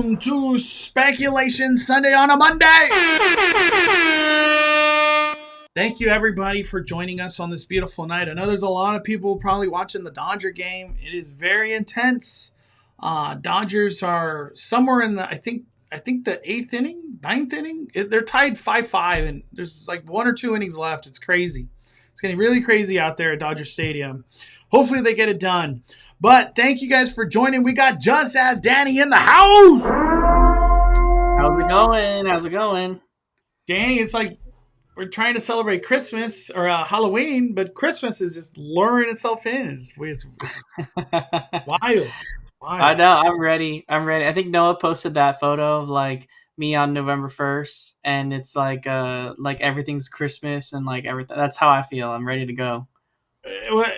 Welcome to Speculation Sunday on a Monday. Thank you, everybody, for joining us on this beautiful night. I know there's a lot of people probably watching the Dodger game. It is very intense. Dodgers are somewhere in the, I think the eighth inning, ninth inning. They're tied 5-5, and there's like one or two innings left. It's crazy. It's getting really crazy out there at Dodger Stadium. Hopefully they get it done. But thank you guys for joining. We got Just As Danny in the house. How's it going? Danny, it's like we're trying to celebrate Christmas or Halloween, but Christmas is just luring itself in. It's wild. I know. I'm ready. I think Noah posted that photo of like me on November 1st, and it's like everything's Christmas and like everything. That's how I feel. I'm ready to go.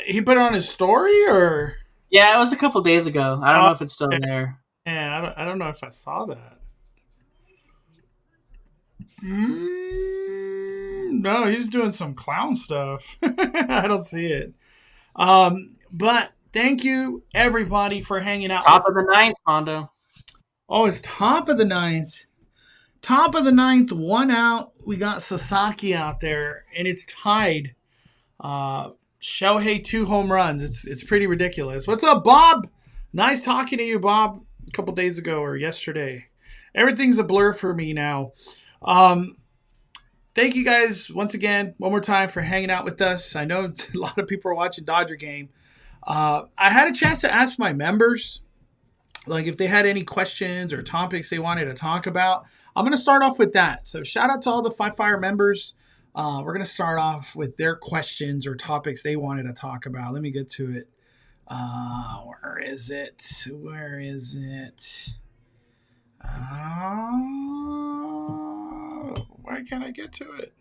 He put it on his story, or? Yeah, it was a couple days ago. I don't know if it's still there. Yeah, I don't know if I saw that. No, he's doing some clown stuff. I don't see it. But thank you, everybody, for hanging out. Top of the ninth, Hondo. Oh, it's top of the ninth. Top of the ninth, 1 out. We got Sasaki out there, and it's tied. Shohei 2 home runs. It's pretty ridiculous. What's up, Bob? Nice talking to you, Bob, a couple days ago or yesterday. Everything's a blur for me now. Thank you guys once again, one more time, for hanging out with us. I know a lot of people are watching Dodger game. I had a chance to ask my members, like, if they had any questions or topics they wanted to talk about. I'm going to start off with that. So shout out to all the Five Fire members. We're going to start off with their questions or topics they wanted to talk about. Let me get to it. Where is it? Why can't I get to it?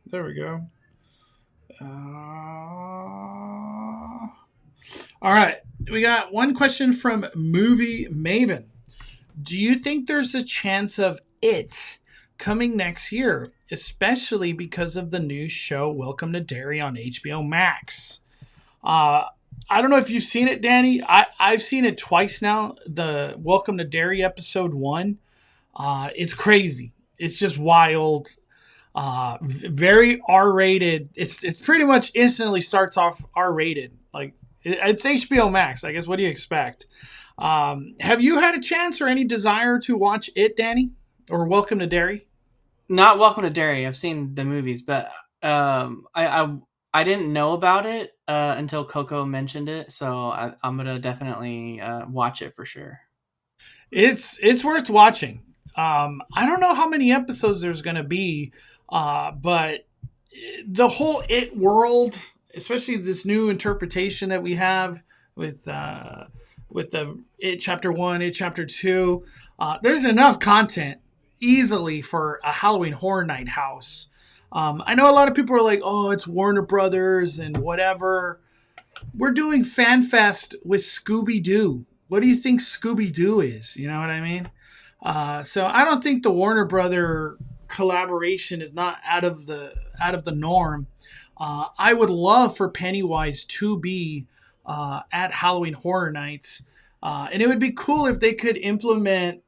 There we go. All right. We got one question from Movie Maven. Do you think there's a chance of It coming next year, especially because of the new show Welcome to Derry on HBO Max? I don't know if you've seen it, Danny. I've seen it twice now. The Welcome to Derry episode 1. It's crazy. It's just wild. Very R-rated. It's pretty much instantly starts off R-rated. Like, it's HBO Max. I guess, what do you expect? Have you had a chance or any desire to watch it, Danny? Or Welcome to Derry? Not Welcome to Derry. I've seen the movies, but I didn't know about it until Coco mentioned it, so I'm gonna definitely watch it for sure. It's worth watching. I don't know how many episodes there's gonna be, but the whole It world, especially this new interpretation that we have with the It Chapter 1, It Chapter 2, there's enough content easily for a Halloween Horror Night house. I know a lot of people are like, oh, it's Warner Brothers and whatever. We're doing Fan Fest with Scooby-Doo. What do you think Scooby-Doo is? You know what I mean? So I don't think the Warner Brother collaboration is not out of the norm. I would love for Pennywise to be at Halloween Horror Nights. And it would be cool if they could implement,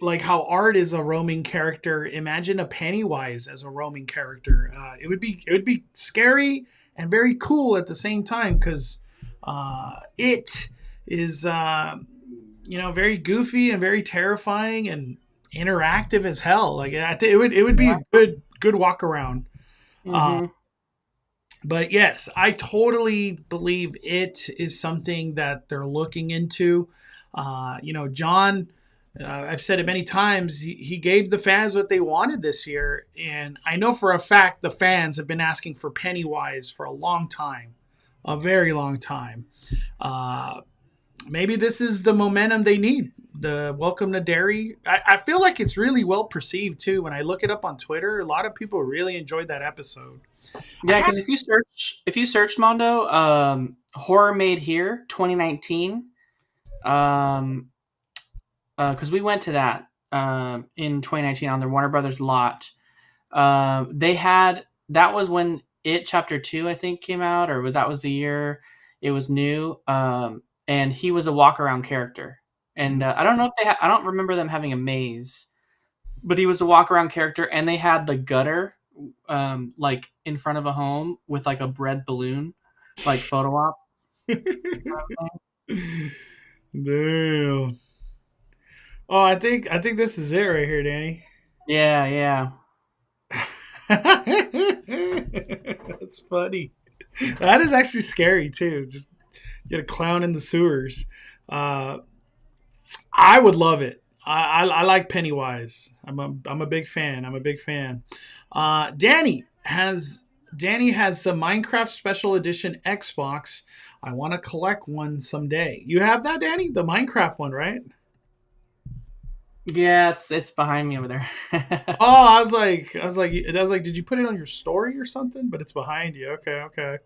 like how Art is a roaming character. Imagine a Pennywise as a roaming character. It would be scary and very cool at the same time, because it is very goofy and very terrifying and interactive as hell. Like, it would be a good walk around. Mm-hmm. But yes, I totally believe it is something that they're looking into. John, I've said it many times, he gave the fans what they wanted this year. And I know for a fact the fans have been asking for Pennywise for a long time, a very long time. Maybe this is the momentum they need. The Welcome to Derry. I feel like it's really well perceived too. When I look it up on Twitter, a lot of people really enjoyed that episode. Yeah, because if you search Mondo, Horror Made Here 2019, because we went to that in 2019 on their Warner Brothers lot. That was when It Chapter 2, I think, came out, or that was the year it was new. And he was a walk around character. And I don't know if I don't remember them having a maze, but he was a walk around character, and they had the gutter like in front of a home with like a bread balloon, like photo op. Damn. Oh, I think this is it right here, Danny. Yeah, yeah. That's funny. That is actually scary too. Just get a clown in the sewers. Uh, I would love it. I like Pennywise. I'm a big fan. I'm a big fan. Danny has the Minecraft Special Edition Xbox. I want to collect one someday. You have that, Danny? The Minecraft one, right? Yeah, it's behind me over there. Oh, I was like, did you put it on your story or something? But it's behind you. Okay, okay.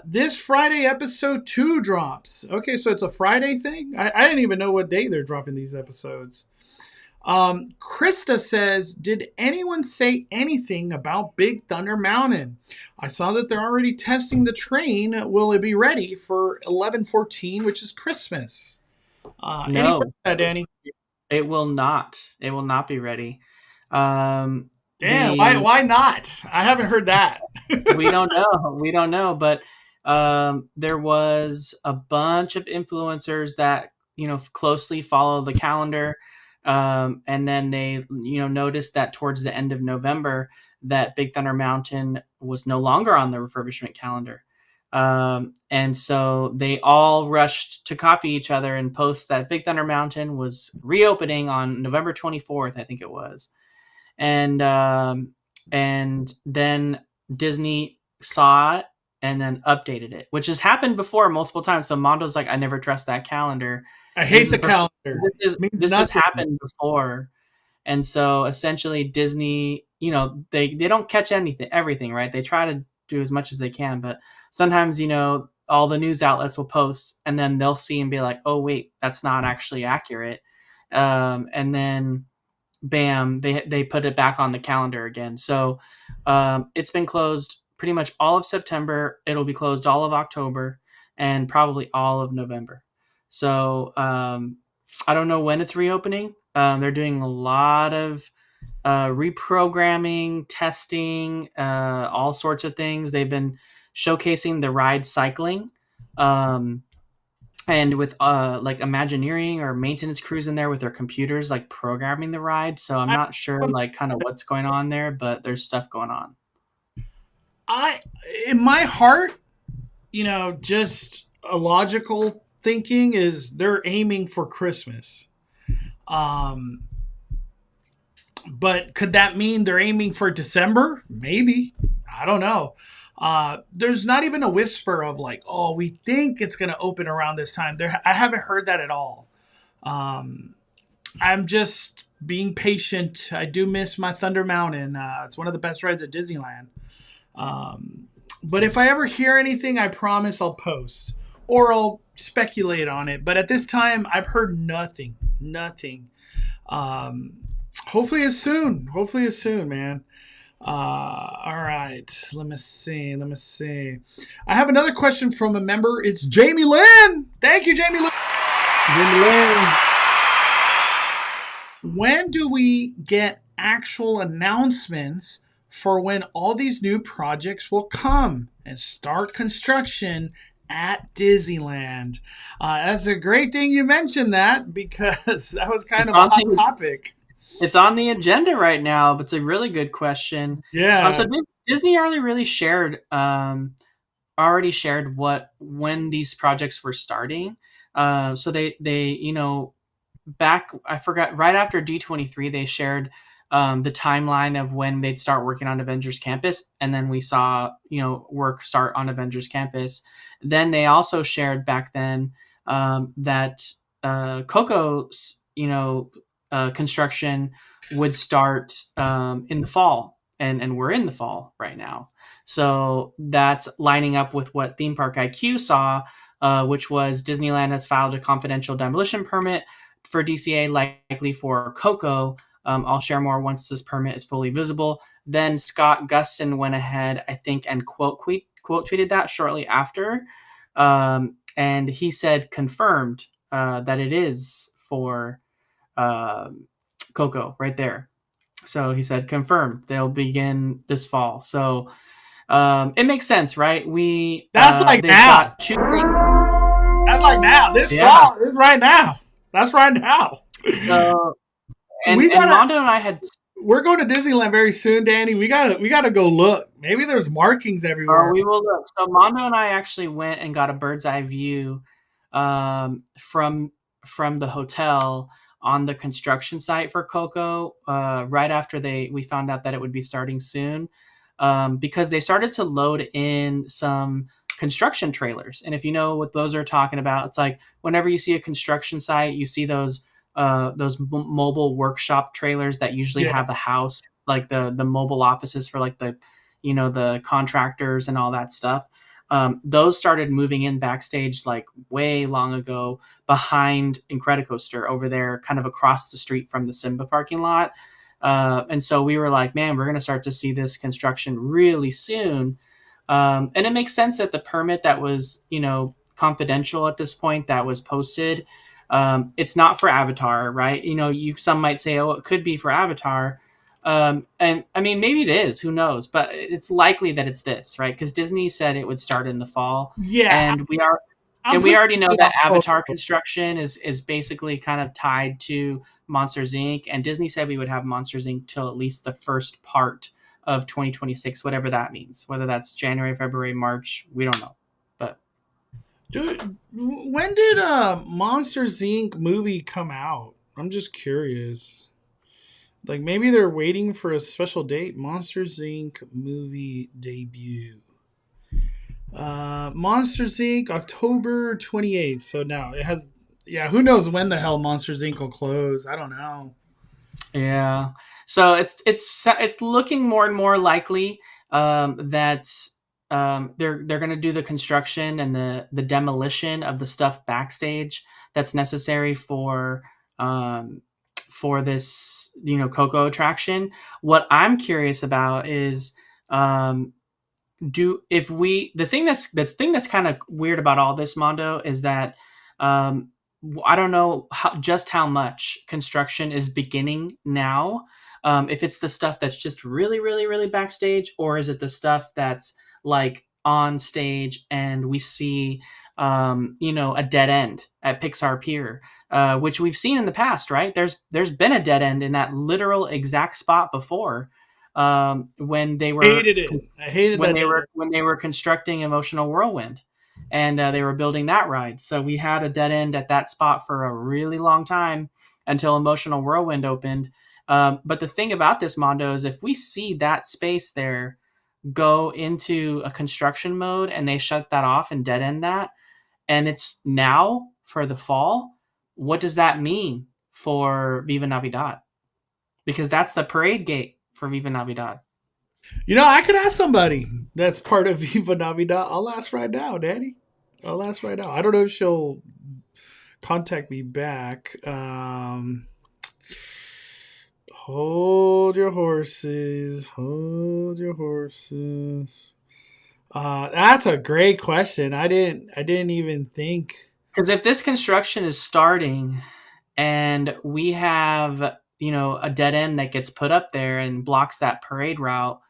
This Friday, episode 2 drops. Okay, so it's a Friday thing? I didn't even know what day they're dropping these episodes. Krista says, did anyone say anything about Big Thunder Mountain? I saw that they're already testing the train. Will it be ready for 11/14, which is Christmas? Any word No, on that, Danny? it will not. It will not be ready. Um, Damn, why the why not? I haven't heard that. We don't know. We don't know, but there was a bunch of influencers that closely follow the calendar, and then they noticed that towards the end of November that Big Thunder Mountain was no longer on the refurbishment calendar. And so they all rushed to copy each other and post that Big Thunder Mountain was reopening on November 24th, I think it was. And then Disney saw it and then updated it, which has happened before multiple times. So Mondo's like, I never trust that calendar. I And hate the calendar. It means this has nothing. happened before. And so essentially Disney, they don't catch everything, right? They try to do as much as they can, but sometimes, all the news outlets will post and then they'll see and be like, oh wait, that's not actually accurate. And then bam, they put it back on the calendar again. So it's been closed pretty much all of September. It'll be closed all of October and probably all of November. So I don't know when it's reopening. They're doing a lot of reprogramming, testing, all sorts of things. They've been showcasing the ride cycling. And with like Imagineering or maintenance crews in there with their computers like programming the ride. So I'm I, not sure like kind of what's going on there, but there's stuff going on. I in my heart, just a logical thinking is they're aiming for Christmas. Um, but could that mean they're aiming for December? Maybe. I don't know. There's not even a whisper of like, oh, we think it's going to open around this time. I haven't heard that at all. Um, I'm just being patient. I do miss my Thunder Mountain. It's one of the best rides at Disneyland. But if I ever hear anything, I promise I'll post or I'll speculate on it. But at this time, I've heard nothing. Nothing. Um, hopefully it's soon. Hopefully it's soon, man. All right. Let me see. Let me see. I have another question from a member. It's Jamie Lynn. Thank you, Jamie Lynn. Jamie Lynn. When do we get actual announcements for when all these new projects will come and start construction at Disneyland? That's a great thing you mentioned that because that was kind of a hot topic. It's on the agenda right now, but it's a really good question. Yeah. So Disney already shared when these projects were starting. So they back, I forgot, right after D23 they shared the timeline of when they'd start working on Avengers Campus, and then we saw work start on Avengers Campus. Then they also shared back then that Coco's construction would start in the fall, and we're in the fall right now. So that's lining up with what Theme Park IQ saw, which was Disneyland has filed a confidential demolition permit for DCA, likely for Coco. I'll share more once this permit is fully visible. Then Scott Gustin went ahead, I think, and quote tweeted that shortly after. And he said confirmed that it is for uh, Coco right there. So he said, confirmed. They'll begin this fall. So it makes sense, right? That's like They've now. got two. That's like now. This Yeah. fall. This is right now. That's right now. So We and gotta. Mondo and I had. We're going to Disneyland very soon, Danny. We gotta go look. Maybe there's markings Oh, everywhere. we will look. So Mondo and I actually went and got a bird's eye view from the hotel on the construction site for Coco. Right after we found out that it would be starting soon, because they started to load in some construction trailers. And if you know what those are talking about, it's like whenever you see a construction site, you see those mobile workshop trailers that usually Yeah. have a house, like the mobile offices for like the contractors and all that stuff. Those started moving in backstage like way long ago behind Incredicoaster over there, kind of across the street from the Simba parking lot. And so we were like, man, we're going to start to see this construction really soon. And it makes sense that the permit that was, confidential at this point that was posted, it's not for Avatar, right? Some might say, oh, it could be for Avatar. And I mean, maybe it is. Who knows? But it's likely that it's this, right? Because Disney said it would start in the fall, Yeah. and we are, I'm and we putting already know it that on Avatar Coco. construction is basically kind of tied to Monsters Inc. And Disney said we would have Monsters Inc. till at least the first part of 2026, whatever that means. Whether that's January, February, March, we don't know. But Dude, when did Monsters Inc. movie come out? I'm just curious. Like maybe they're waiting for a special date. Monsters Inc. movie debut. Monsters Inc. October 28th. So now it has. Yeah, who knows when the hell Monsters Inc. will close? I don't know. yeah, so it's looking more and more likely that they're going to do the construction and the demolition of the stuff backstage that's necessary for this Coco attraction. What I'm curious about is um, do if we the thing that's kind of weird about all this, Mondo, is that um I don't know just how much construction is beginning now. If it's the stuff that's just really really really backstage, or is it the stuff that's like on stage and we see a dead end at Pixar Pier, which we've seen in the past, right? There's been a dead end in that literal exact spot before, when they were Hated it. I hated when that. they were when they were constructing Emotional Whirlwind, and they were building that ride. So we had a dead end at that spot for a really long time until Emotional Whirlwind opened. But the thing about this, Mondo, is if we see that space there go into a construction mode and they shut that off and dead end that, and it's now for the fall, what does that mean for Viva Navidad? Because that's the parade gate for Viva Navidad. I could ask somebody that's part of Viva Navidad. I'll ask right now, Daddy. I'll ask right now. I don't know if she'll contact me back. Hold your horses. Hold your horses. That's a great question. I didn't even think. Because if this construction is starting and we have a dead end that gets put up there and blocks that parade route,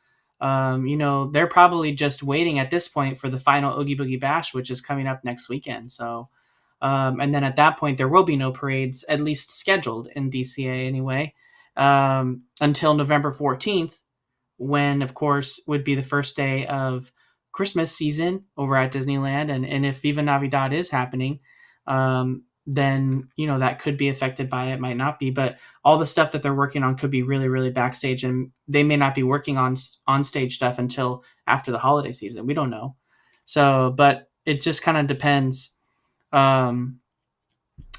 they're probably just waiting at this point for the final Oogie Boogie Bash, which is coming up next weekend. So and then at that point there will be no parades, at least scheduled in DCA anyway, until November 14th, when of course would be the first day of Christmas season over at Disneyland. And if Viva Navidad is happening, then that could be affected by it, might not be. But all the stuff that they're working on could be really, really backstage, and they may not be working on stage stuff until after the holiday season. We don't know. So, but it just kind of depends. Um,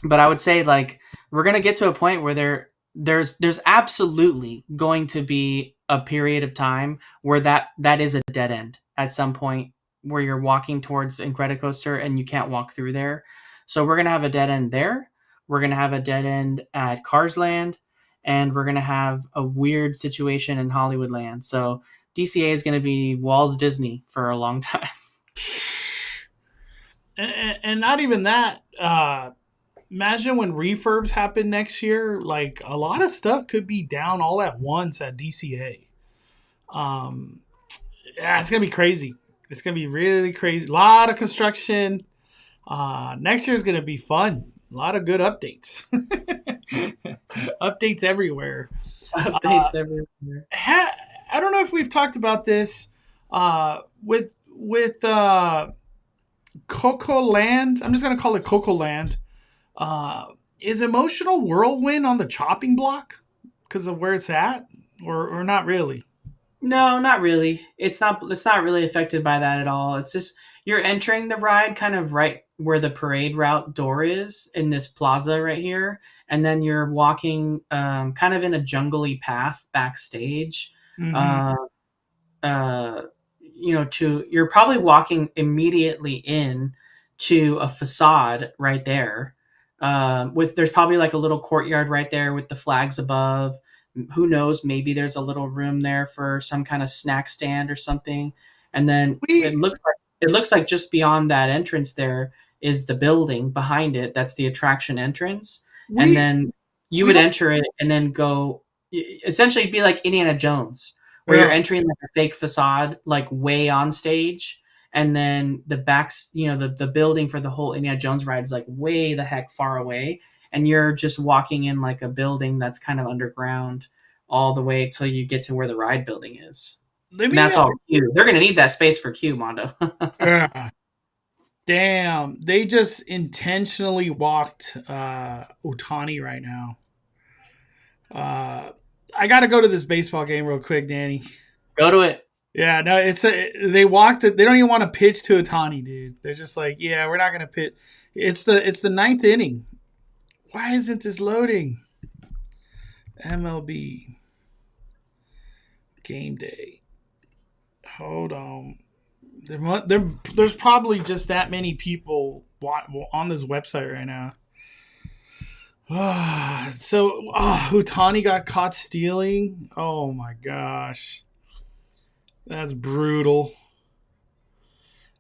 but I would say like we're gonna get to a point where there's absolutely going to be a period of time where that is a dead end at some point, where you're walking towards Incredicoaster and you can't walk through there. So we're gonna have a dead end there. We're gonna have a dead end at Cars Land, and we're gonna have a weird situation in Hollywood Land. So DCA is gonna be Walls Disney for a long time. And not even that. imagine when refurbs happen next year, like a lot of stuff could be down all at once at DCA. Um, yeah, it's gonna be crazy. It's gonna be really crazy. A lot of construction. Next year is gonna be fun. A lot of good updates. Updates everywhere. Uh, Updates everywhere. I don't know if we've talked about this with Coco Land. I'm just gonna call it Coco Land. Uh, is Emotional Whirlwind on the chopping block because of where it's at, or not really? No, not really. It's not. It's not really affected by that at all. It's just you're entering the ride kind of right where the parade route door is in this plaza right here, and then you're walking kind of in a jungly path backstage. Mm-hmm. Uh, to you're probably walking immediately in to a facade right there. With there's probably like a little courtyard right there with the flags above. Who knows? Maybe there's a little room there for some kind of snack stand or something. And then We it looks like just beyond that entrance there is the building behind it. That's the attraction entrance. And we then you we would don't. enter it and then go essentially it'd be like Indiana Jones where you're Yeah. entering like a fake facade, like way on stage, and then the backs, the building for the whole Indiana Jones ride is like way the heck far away, and you're just walking in like a building that's kind of underground all the way till you get to where the ride building is, Let and me. that's all Q. They're gonna need that space for Q, Mondo. Yeah. Damn, they just intentionally walked Otani right now. Uh, I got to go to this baseball game real quick, Danny. Go to it. Yeah, no, they walked it. They don't even want to pitch to Otani, dude. They're just like, yeah, we're not gonna pitch. It's the ninth inning. Why isn't this loading? MLB game day. Hold on. There's probably just that many people on this website right now. So, Hutani got caught stealing. Oh my gosh, that's brutal.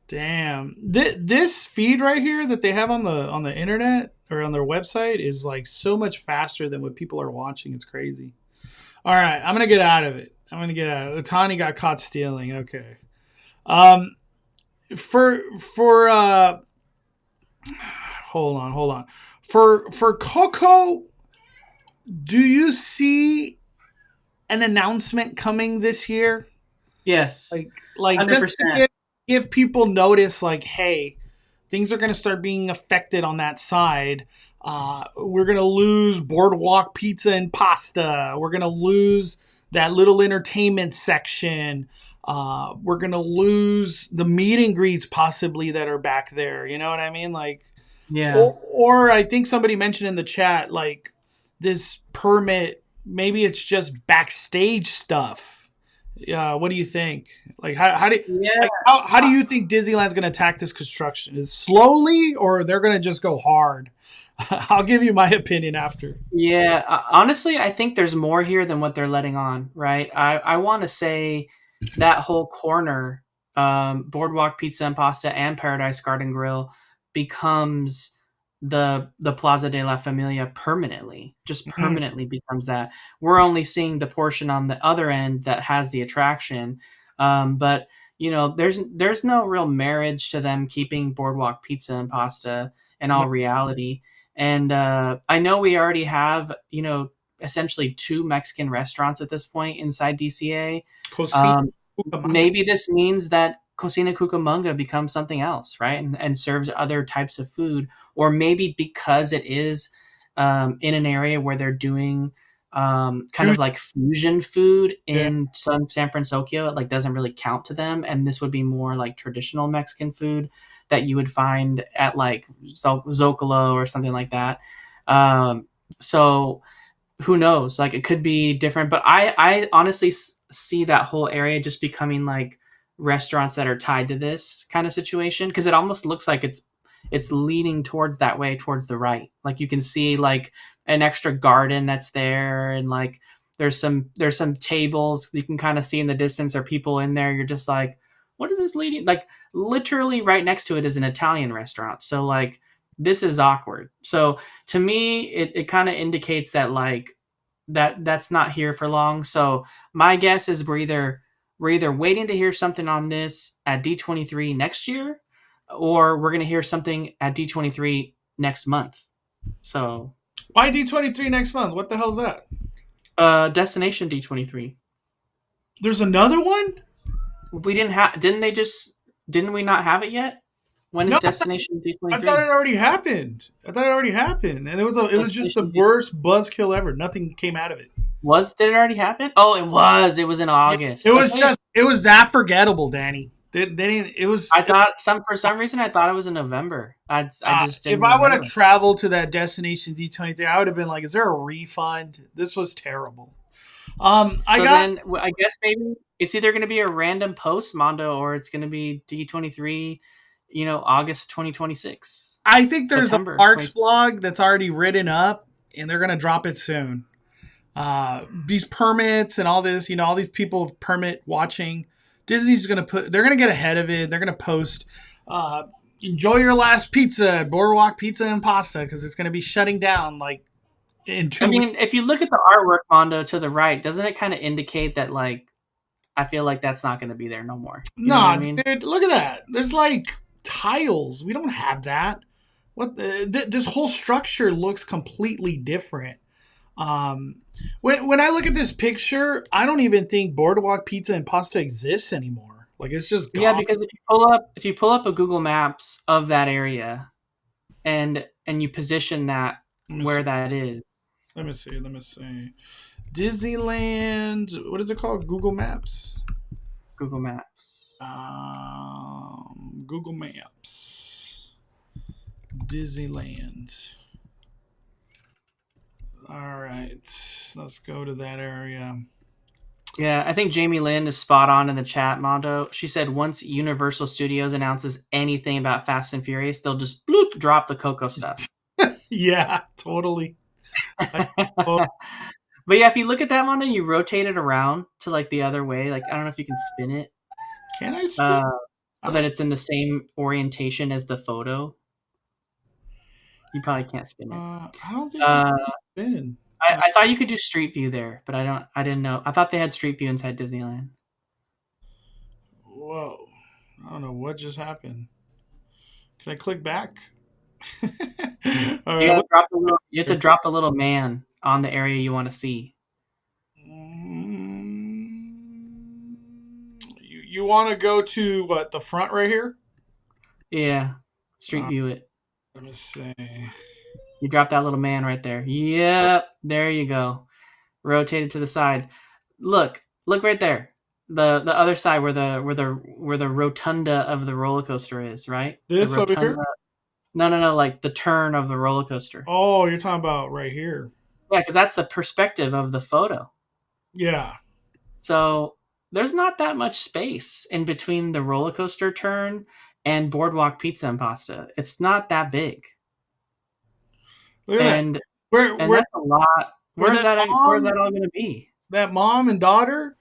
Damn, this feed right here that they have on the internet or on their website is like so much faster than what people are watching. It's crazy. All right, I'm gonna get out of it. I'm gonna get out. Otani got caught stealing. Okay. Um, for hold on. For Coco, do you see an announcement coming this year? Yes, Like hundred just to percent. give people notice, like, hey, things are going to start being affected on that side. We're going to lose Boardwalk Pizza and Pasta. We're going to lose that little entertainment section. We're going to lose the meet and greets possibly that are back there. You know what I mean? Like, Yeah. or I think somebody mentioned in the chat, like this permit, maybe it's just backstage stuff. What do you think? Like, Yeah. how do you think Disneyland's going to attack this construction? Is slowly, or they're going to just go hard? I'll give you my opinion after. Yeah, honestly, I think there's more here than what they're letting on, right? I want to say that whole corner, Boardwalk Pizza and Pasta and Paradise Garden Grill, becomes the Plaza de la Familia permanently. Just Mhm. permanently becomes that. We're only seeing the portion on the other end that has the attraction, but there's no real marriage to them keeping Boardwalk Pizza and Pasta in all reality. And I know we already have, essentially two Mexican restaurants at this point inside DCA. Cocina Um, Cucamonga. Maybe this means that Cocina Cucamonga becomes something else, right? And serves other types of food. Or maybe because it is in an area where they're doing kind of like fusion food Yeah. in San Francisco, it like doesn't really count to them. And this would be more like traditional Mexican food that you would find at like Zocalo or something like that. So who knows? Like it could be different, but I honestly see that whole area just becoming like restaurants that are tied to this kind of situation because it almost looks like it's leaning towards that way towards the right. Like you can see like an extra garden that's there and like there's some tables you can kind of see in the distance are people in there. You're just like, what is this leading? Like literally right next to it is an Italian restaurant. So like this is awkward. So to me, it kind of indicates that like that's not here for long. So my guess is we're either waiting to hear something on this at D23 next year, or we're gonna hear something at D23 next month. So Why D23 next month? What the hell's that? Destination D23. There's another one? We didn't have didn't we not have it yet? When is No, Destination I thought D23? it already happened. And it was just the Destination D worst buzzkill ever. Nothing came out of it. did it already happen? Oh, it was. It was in August. Okay. It was that forgetable, Danny. They didn't. It was. I thought for some reason I thought it was in November. I just If didn't I would have remember. traveled to that destination D23, I would have been like, "Is there a refund?" This was terrible. I So got. then I guess maybe it's either going to be a random post Mondo or it's going to be D23, August 2026, I think there's a September Parks 20. blog that's already written up, and they're gonna drop it soon. These permits and all this, all these people permit watching. Disney's they're gonna get ahead of it. They're gonna post, enjoy your last pizza at Boardwalk Pizza and Pasta because it's gonna be shutting down like in I 2 weeks. mean, if you look at the artwork Mondo to the right, doesn't it kind of indicate that like I feel like that's not going to be there no more? You know what I Nah, mean? dude, look at that. There's like tiles. We don't have that. This whole structure looks completely different. Um, when I look at this picture, I don't even think Boardwalk Pizza and Pasta exists anymore. Like it's just Yeah, gone. because if you pull up a Google Maps of that area and you position that Let me see. where that is, Let me see. Let me see. Disneyland. What is it called? Google Maps. Google Maps. Google Maps. Disneyland. All right, let's go to that area. Yeah, I think Jamie Lynn is spot on in the chat, Mondo. She said once Universal Studios announces anything about Fast and Furious, they'll just bloop drop the Coco stuff. Yeah, totally. But yeah, if you look at that, Mondo, you rotate it around to like the other way. Like I don't know if you can spin it, Can I spin? so that it's in the same orientation as the photo. You probably can't spin it. I don't think I Uh, can spin. I thought you could do Street View there, but I didn't know. I thought they had Street View inside Disneyland. Whoa. I don't know what just happened. Can I click back? All You right. you have to drop the little man on the area you want to see. You want to go to what, the front right here? Yeah, Street View it. Let me see. You drop that little man right there. Yep, there you go. Rotate it to the side. Look right there. The other side where the rotunda of the roller coaster is, right? This The over rotunda. here? No, like the turn of the roller coaster. Oh, you're talking about right here. Yeah, because that's the perspective of the photo. Yeah. So there's not that much space in between the roller coaster turn and Boardwalk Pizza and Pasta. It's not that big, Look at that. and Where that's a lot. Where's that that? Where's that all going to be? that mom and daughter,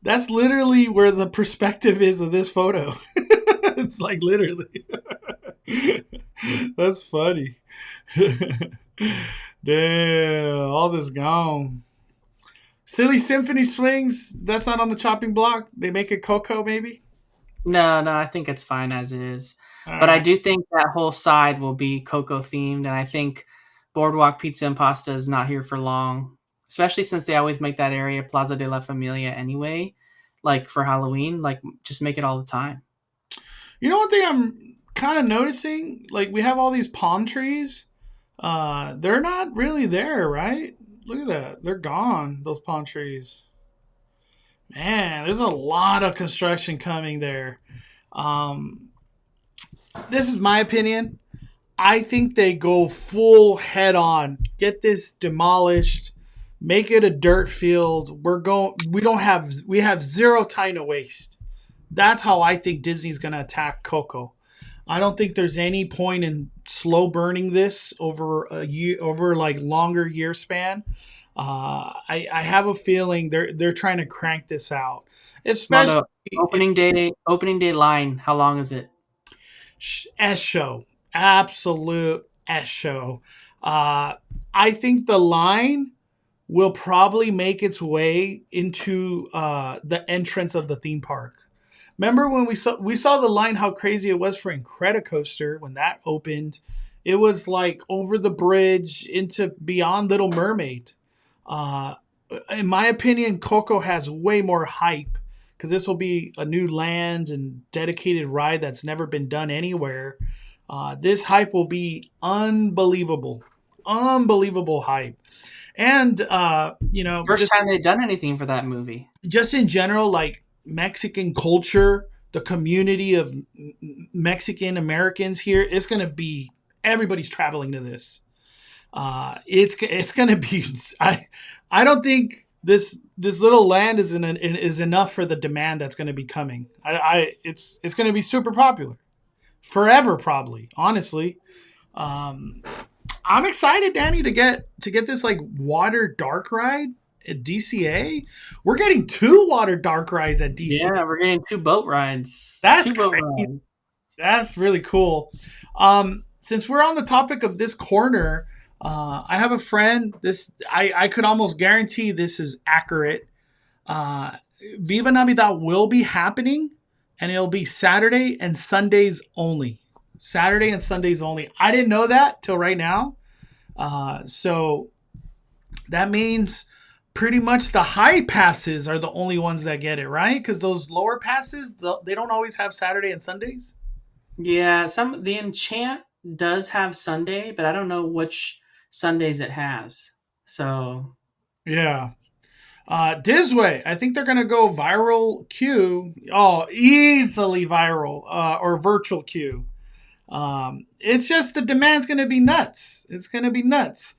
that's literally where the perspective is of this photo. It's like literally. That's funny. Damn, all this gone. Silly Symphony Swings, that's not on the chopping block. They make it Coco, maybe? No, I think it's fine as it is. All But I right. do think that whole side will be Coco themed, and I think Boardwalk Pizza and Pasta is not here for long, especially since they always make that area Plaza de la Familia anyway. Like for Halloween, like just make it all the time. You know one thing I'm kind of noticing? Like we have all these palm trees. They're not really there, right? Look at that. They're gone, those palm trees. Man, there's a lot of construction coming there. Um, this is my opinion. I think they go full head on, get this demolished, make it a dirt field. We have zero time to waste. That's how I think Disney's going to attack Coco. I don't think there's any point in slow burning this over a year, over like longer year span. I have a feeling they're trying to crank this out, especially Mondo, opening day line. How long is it? S show. Absolute S show. I think the line will probably make its way into the entrance of the theme park. Remember when we saw the line, how crazy it was for Incredicoaster when that opened? It was like over the bridge into beyond Little Mermaid. Uh, in my opinion, Coco has way more hype because this will be a new land and dedicated ride that's never been done anywhere. This hype will be unbelievable, unbelievable hype. And First time they've done anything for that movie. just in general, like Mexican culture, the community of Mexican Americans here, it's gonna be everybody's traveling to this. It's gonna be. I don't think this little land is enough for the demand that's gonna be coming. It's gonna be super popular forever, probably. Honestly, um, I'm excited, Danny, to get this like water dark ride at DCA. We're getting two water dark rides at DCA. Yeah, we're getting two boat rides. That's Two boat crazy. rides. That's really cool. Since we're on the topic of this corner, I have a friend. I could almost guarantee this is accurate. Uh, Viva Navidad will be happening, and it'll be Saturday and Sundays only. Saturday and Sundays only. I didn't know that till right now. So that means pretty much the high passes are the only ones that get it, right? Because those lower passes, they don't always have Saturday and Sundays. Yeah, the Enchant does have Sunday, but I don't know which Sundays it has. So Yeah. Disway, I think they're going to go viral queue. Oh, easily viral or virtual queue. It's just the demand's going to be nuts. It's going to be nuts.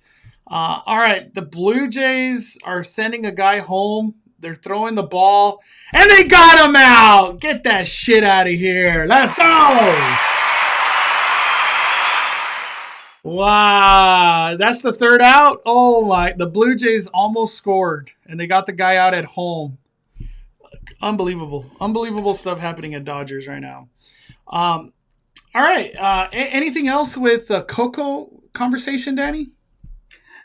All right. The Blue Jays are sending a guy home. They're throwing the ball, and they got him out. Get that shit out of here. Let's go. Wow, that's the third out. Oh my, the Blue Jays almost scored and they got the guy out at home. Unbelievable. Unbelievable stuff happening at Dodgers right now. Um, all right. Anything else with the Coco conversation, Danny?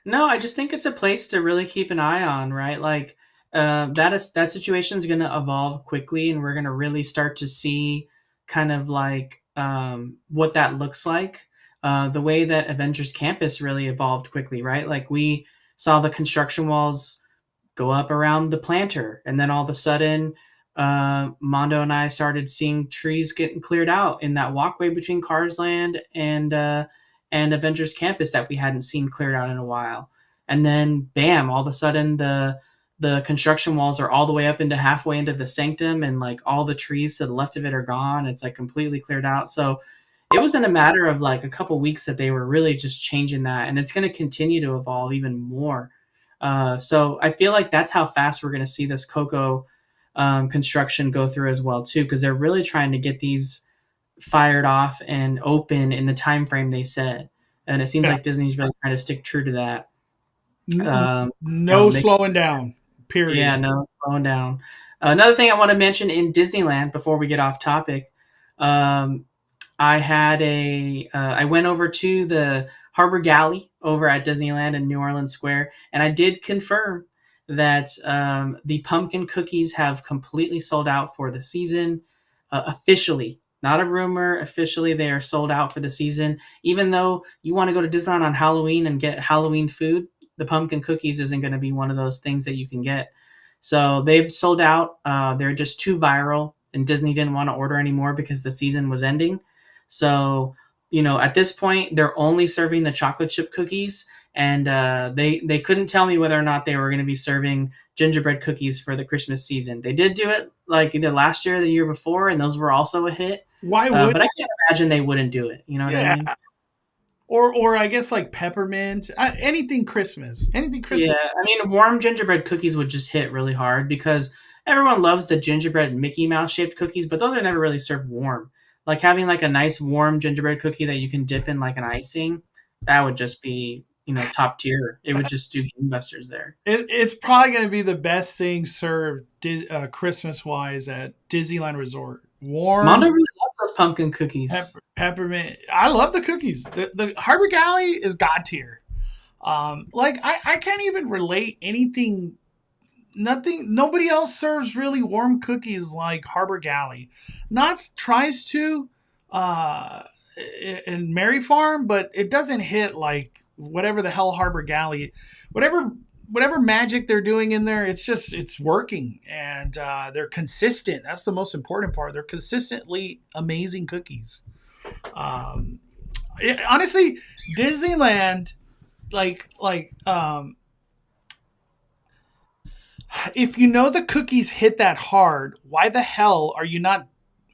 no, I just think it's a place to really keep an eye on, right? Like that situation is going to evolve quickly, and we're going to really start to see kind of like what that looks like. The way that Avengers Campus really evolved quickly, right? Like we saw the construction walls go up around the planter, and then all of a sudden, Mondo and I started seeing trees getting cleared out in that walkway between Cars Land and Avengers Campus that we hadn't seen cleared out in a while. And then, bam! All of a sudden, the construction walls are all the way up into halfway into the sanctum, and like all the trees to the left of it are gone. It's like completely cleared out. So it was in a matter of like a couple weeks that they were really just changing that, and it's going to continue to evolve even more. So I feel like that's how fast we're going to see this Coco construction go through as well too, because they're really trying to get these fired off and open in the time frame they said, and it seems Yeah. like Disney's really trying to stick true to that. No They, slowing down. yeah, Period. no slowing down. Another thing I want to mention in Disneyland before we get off topic, um, I went over to the Harbor Galley over at Disneyland in New Orleans Square, and I did confirm that the pumpkin cookies have completely sold out for the season, officially. Not a rumor. Officially, they are sold out for the season. Even though you want to go to Disneyland on Halloween and get Halloween food, the pumpkin cookies isn't going to be one of those things that you can get. So they've sold out. They're just too viral, and Disney didn't want to order anymore because the season was ending. So, at this point, they're only serving the chocolate chip cookies, and they couldn't tell me whether or not they were going to be serving gingerbread cookies for the Christmas season. They did do it like either last year or the year before, and those were also a hit. Why would? But I can't imagine they wouldn't do it. You know what I Yeah. mean? Or I guess like peppermint. Anything Christmas. Anything Yeah, Christmas. I mean, warm gingerbread cookies would just hit really hard because everyone loves the gingerbread Mickey Mouse shaped cookies, but those are never really served warm. Like having like a nice warm gingerbread cookie that you can dip in like an icing, that would just be, top tier. It would just do gangbusters there. It's probably going to be the best thing served Christmas wise at Disneyland Resort. Mondo Warm. really loved those those pumpkin cookies. Peppermint. I love the cookies. The Harbor Galley is god tier. Like I can't even relate anything. Nothing. Nobody else serves really warm cookies like Harbor Galley. Knott's tries to, uh, in Mary Farm, but it doesn't hit like whatever the hell Harbor Galley, whatever magic they're doing in there. It's working, and they're consistent. That's the most important part. They're consistently amazing cookies. Um, Honestly, Disneyland, like if you know the cookies hit that hard, why the hell are you not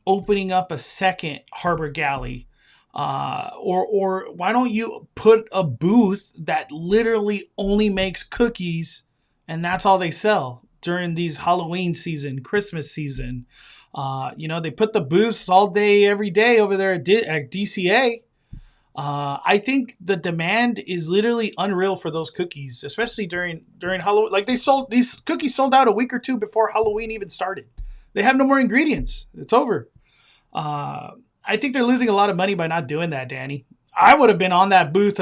opening up a second Harbor Galley? Or why don't you put a booth that literally only makes cookies and that's all they sell during these Halloween season, Christmas season? They put the booths all day, every day over there at DCA. I think the demand is literally unreal for those cookies, especially during Halloween. Like these cookies sold out a week or two before Halloween even started. They have no more ingredients. It's over. I think they're losing a lot of money by not doing that, Danny. I would have been on that booth.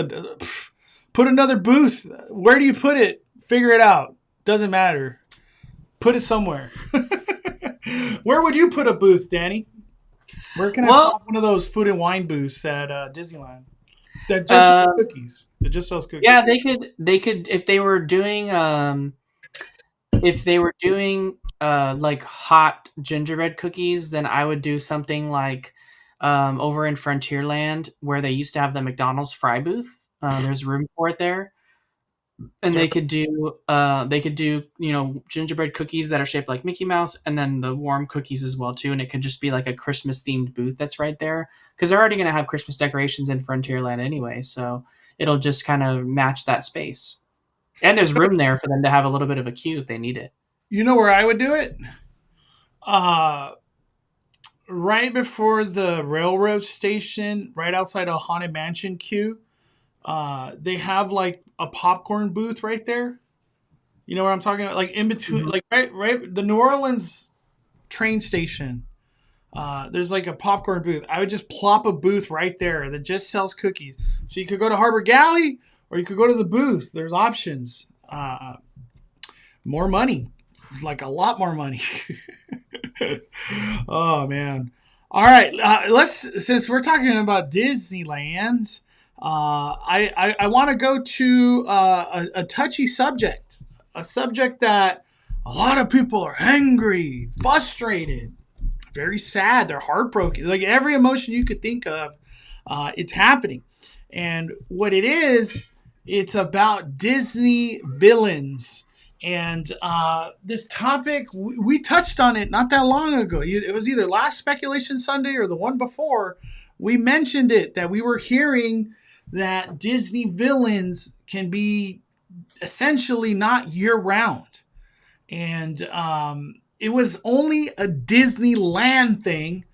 Put another booth. Where do you put it? Figure it out. Doesn't matter. Put it somewhere. Where would you put a booth, Danny? Where can I pop one of those food and wine booths at Disneyland that just sells cookies? That just sells cookies. Yeah, they could if they were doing like hot gingerbread cookies, then I would do something like over in Frontierland where they used to have the McDonald's fry booth. There's room for it there. And they could do gingerbread cookies that are shaped like Mickey Mouse, and then the warm cookies as well too. And it could just be like a Christmas themed booth that's right there, because they're already going to have Christmas decorations in Frontierland anyway, so it'll just kind of match that space. And there's room there for them to have a little bit of a queue if they need it. You know where I would do it? Right before the railroad station, right outside a Haunted Mansion queue. They have like a popcorn booth right there. You know what I'm talking about? Like in between, like right, the New Orleans train station. There's like a popcorn booth. I would just plop a booth right there that just sells cookies. So you could go to Harbor Galley or you could go to the booth. There's options. More money, like a lot more money. Oh man. All right. Since we're talking about Disneyland. I want to go to a touchy subject, a subject that a lot of people are angry, frustrated, very sad. They're heartbroken. Like every emotion you could think of, it's happening. And what it is, it's about Disney villains. And this topic, we touched on it not that long ago. It was either last Speculation Sunday or the one before. We mentioned it, that we were hearing that Disney villains can be essentially not year-round. And it was only a Disneyland thing,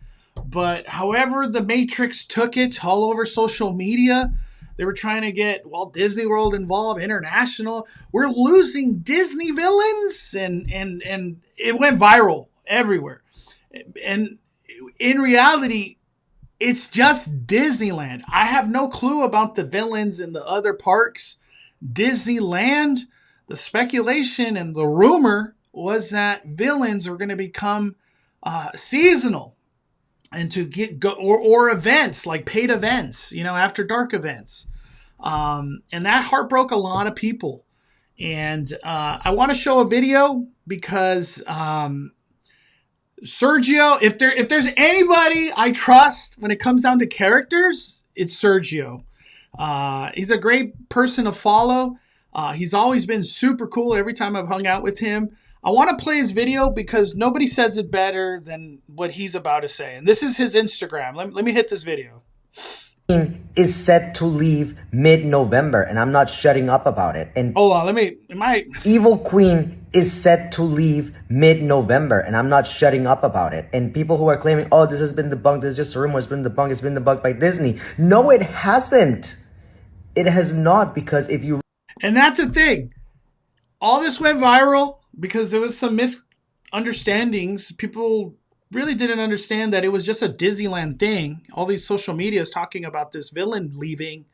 but however the Matrix took it all over social media, they were trying to get Walt Disney World involved, international. We're losing Disney villains, and it went viral everywhere. And in reality, it's just Disneyland. I have no clue about the villains in the other parks. Disneyland, the speculation and the rumor was that villains are going to become seasonal and to or events, like paid events, after dark events. And that heartbroke a lot of people. And I want to show a video because Sergio, if there's anybody I trust when it comes down to characters, it's Sergio. He's a great person to follow. He's always been super cool every time I've hung out with him. I want to play his video because nobody says it better than what he's about to say. And this is his Instagram. Let me hit this video. Is set to leave mid-November, and I'm not shutting up about it. And hold on, Evil Queen is set to leave mid-November, and I'm not shutting up about it. And people who are claiming, oh, this has been debunked, this is just a rumor, it's been debunked by Disney. No, it hasn't. It has not, because if you... And that's the thing. All this went viral because there was some misunderstandings. People really didn't understand that it was just a Disneyland thing. All these social medias talking about this villain leaving.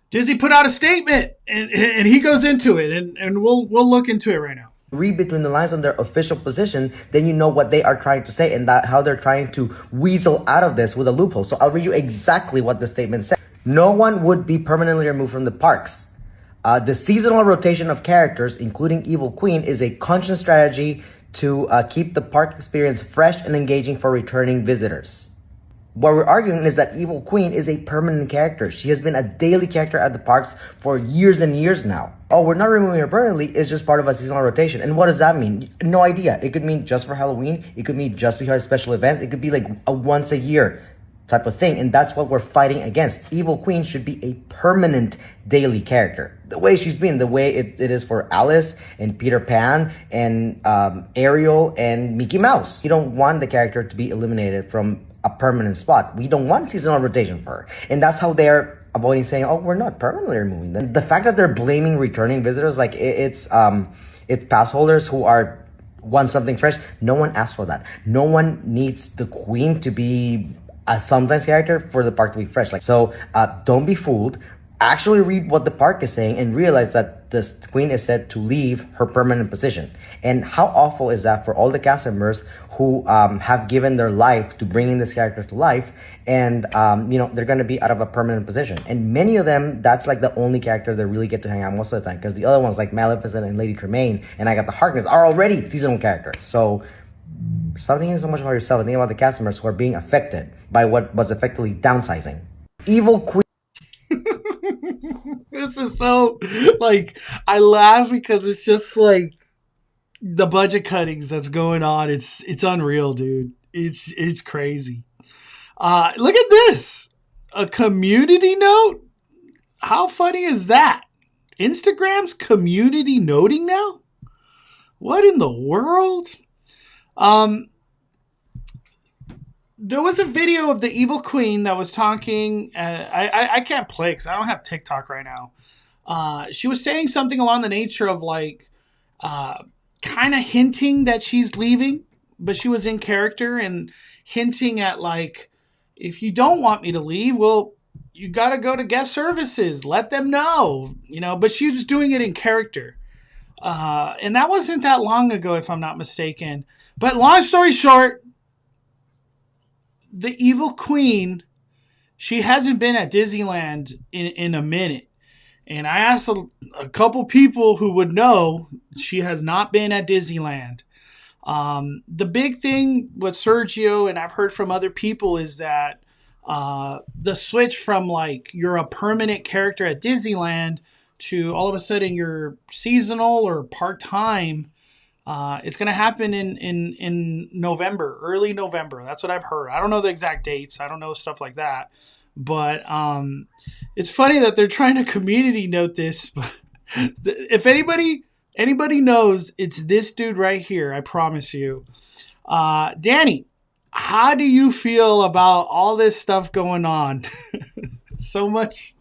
Disney put out a statement, and he goes into it, and we'll look into it right now. Read between the lines on their official position, then you know what they are trying to say and that how they're trying to weasel out of this with a loophole. So I'll read you exactly what the statement says. No one would be permanently removed from the parks. The seasonal rotation of characters, including Evil Queen, is a conscious strategy to keep the park experience fresh and engaging for returning visitors. What we're arguing is that Evil Queen is a permanent character. She has been a daily character at the parks for years and years now. Oh, we're not removing her permanently. It's just part of a seasonal rotation. And what does that mean? No idea. It could mean just for Halloween. It could mean just because special events. It could be like a once a year type of thing. And that's what we're fighting against. Evil Queen should be a permanent daily character. The way she's been, the way it is for Alice and Peter Pan and Ariel and Mickey Mouse. You don't want the character to be eliminated from a permanent spot. We don't want seasonal rotation for her. And that's how they're avoiding saying, oh, we're not permanently removing them. The fact that they're blaming returning visitors, like it's pass holders who want something fresh. No one asked for that. No one needs the queen to be a sometimes character for the park to be fresh. So don't be fooled. Actually read what the park is saying and realize that this queen is said to leave her permanent position. And how awful is that for all the cast members who have given their life to bringing this character to life, and they're going to be out of a permanent position. And many of them, that's like the only character they really get to hang out most of the time, because the other ones like Maleficent and Lady Tremaine and I Got the Harkness are already seasonal characters. So stop thinking so much about yourself and think about the cast members who are being affected by what was effectively downsizing. Evil Queen. This is so, like, I laugh because it's just like the budget cuttings that's going on. It's unreal, dude. It's crazy. Look at this. A community note? How funny is that? Instagram's community noting now? What in the world? There was a video of the Evil Queen that was talking. I can't play because I don't have TikTok right now. She was saying something along the nature of like, kind of hinting that she's leaving, but she was in character and hinting at like, if you don't want me to leave, well, you got to go to guest services. Let them know, but she was doing it in character. And that wasn't that long ago, if I'm not mistaken. But long story short, the Evil Queen, she hasn't been at Disneyland in a minute. And I asked a couple people who would know, she has not been at Disneyland. The big thing with Sergio, and I've heard from other people, is that the switch from like you're a permanent character at Disneyland to all of a sudden you're seasonal or part-time. It's going to happen in November, early November. That's what I've heard. I don't know the exact dates. I don't know stuff like that. But it's funny that they're trying to community note this. But if anybody knows, it's this dude right here. I promise you. Danny, how do you feel about all this stuff going on? so much.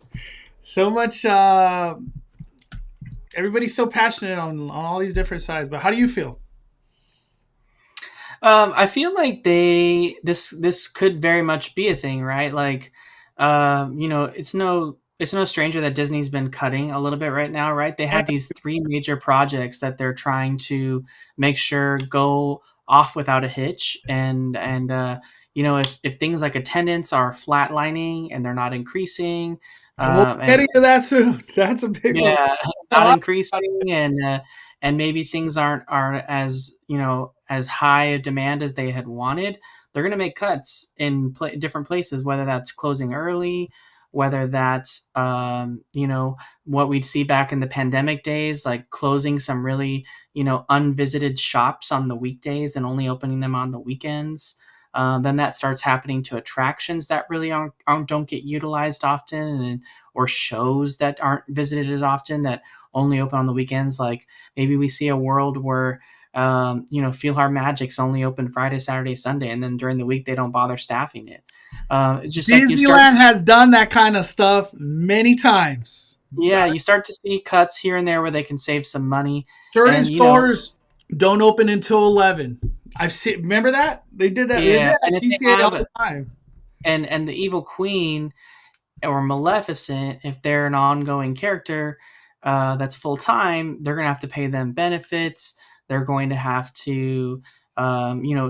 Everybody's so passionate on all these different sides, but how do you feel? I feel like this could very much be a thing, right? Like, it's no stranger that Disney's been cutting a little bit right now, right? They had these 3 major projects that they're trying to make sure go off without a hitch, and if things like attendance are flatlining and they're not increasing. We'll get into that soon. That's a big one. Yeah, not increasing, and maybe things aren't as as high a demand as they had wanted. They're going to make cuts in different places, whether that's closing early, whether that's what we'd see back in the pandemic days, like closing some really unvisited shops on the weekdays and only opening them on the weekends. Then that starts happening to attractions that really don't get utilized often, or shows that aren't visited as often that only open on the weekends. Like maybe we see a world where, Feel Our Magic's only open Friday, Saturday, Sunday, and then during the week they don't bother staffing it. It's just Disneyland has done that kind of stuff many times. Yeah, you start to see cuts here and there where they can save some money. Certain stores don't open until 11. I've seen. Remember that they did that. They did Yeah, that and at if they DCA all have the time. and the evil queen or Maleficent, if they're an ongoing character that's full time, they're going to have to pay them benefits. They're going to have to,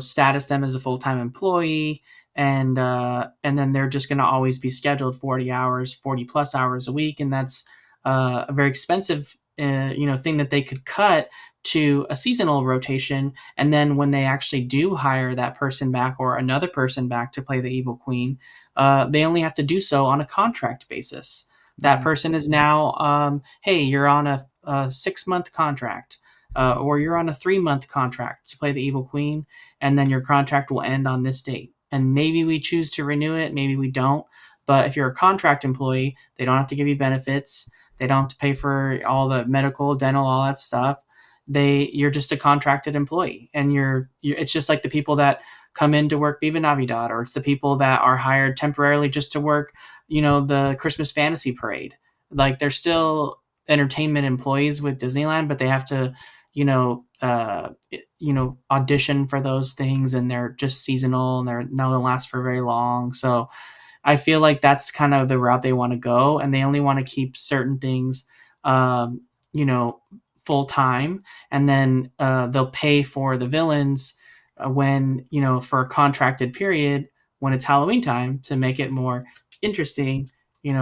status them as a full time employee, and then they're just going to always be scheduled 40 hours, 40+ hours a week, and that's a very expensive, thing that they could cut to a seasonal rotation. And then when they actually do hire that person back or another person back to play the evil queen, they only have to do so on a contract basis. That person is now, hey, you're on a 6-month contract, or you're on a 3-month contract to play the evil queen, and then your contract will end on this date. And maybe we choose to renew it, maybe we don't. But if you're a contract employee, they don't have to give you benefits. They don't have to pay for all the medical, dental, all that stuff. You're just a contracted employee, and you're it's just like the people that come in to work Viva Navidad, or it's the people that are hired temporarily just to work, the Christmas Fantasy Parade. Like they're still entertainment employees with Disneyland, but they have to, audition for those things, and they're just seasonal, and they don't last for very long. So I feel like that's kind of the route they want to go, and they only want to keep certain things, you know, full time, and then they'll pay for the villains when for a contracted period when it's Halloween time to make it more interesting,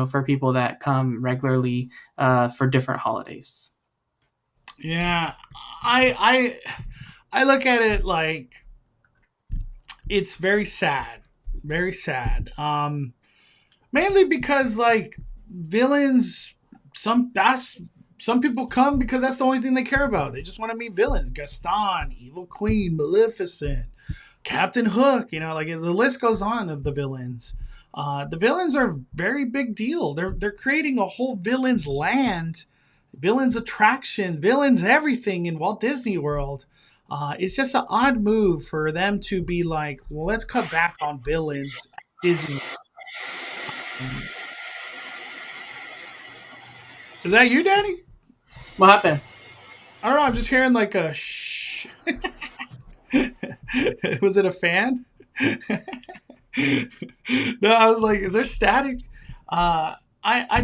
for people that come regularly for different holidays. Yeah, I look at it like it's very sad, very sad. Mainly because like villains, some people come because that's the only thing they care about. They just want to meet villains: Gaston, Evil Queen, Maleficent, Captain Hook. Like the list goes on of the villains. The villains are a very big deal. They're creating a whole villains land, villains attraction, villains everything in Walt Disney World. It's just an odd move for them to be like, well, let's cut back on villains at Disney. Is that you, Danny? What happened? I don't know. I'm just hearing like a shh. Was it a fan? No, I was like, is there static? I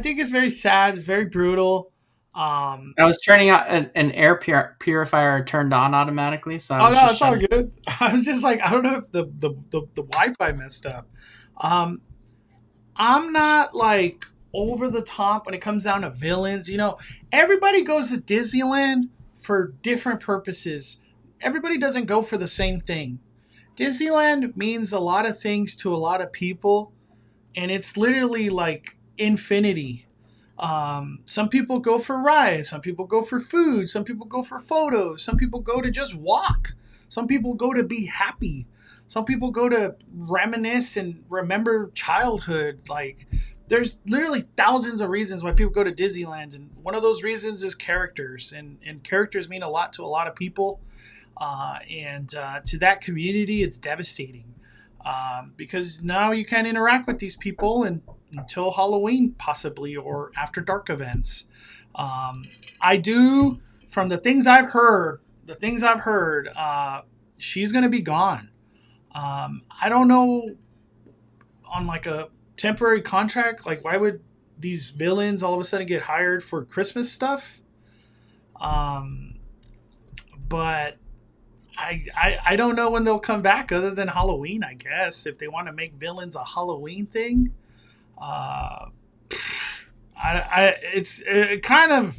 think it's very sad, very brutal. I was turning out an air purifier turned on automatically, so I Oh was no, just it's all trying. good. I was just like, I don't know if the Wi-Fi messed up. Um, I'm not like over the top when it comes down to villains. Everybody goes to Disneyland for different purposes. Everybody doesn't go for the same thing. Disneyland means a lot of things to a lot of people, and it's literally like infinity. Some people go for rides, some people go for food, some people go for photos, some people go to just walk, some people go to be happy, some people go to reminisce and remember childhood. Like, there's literally thousands of reasons why people go to Disneyland, and one of those reasons is characters, and characters mean a lot to a lot of people. And to that community, it's devastating because now you can't interact with these people until Halloween, possibly, or after dark events. I do, from the things I've heard, she's going to be gone. I don't know, on like a temporary contract, like why would these villains all of a sudden get hired for Christmas stuff? But I don't know when they'll come back other than Halloween, I guess, if they want to make villains a Halloween thing. It's kind of,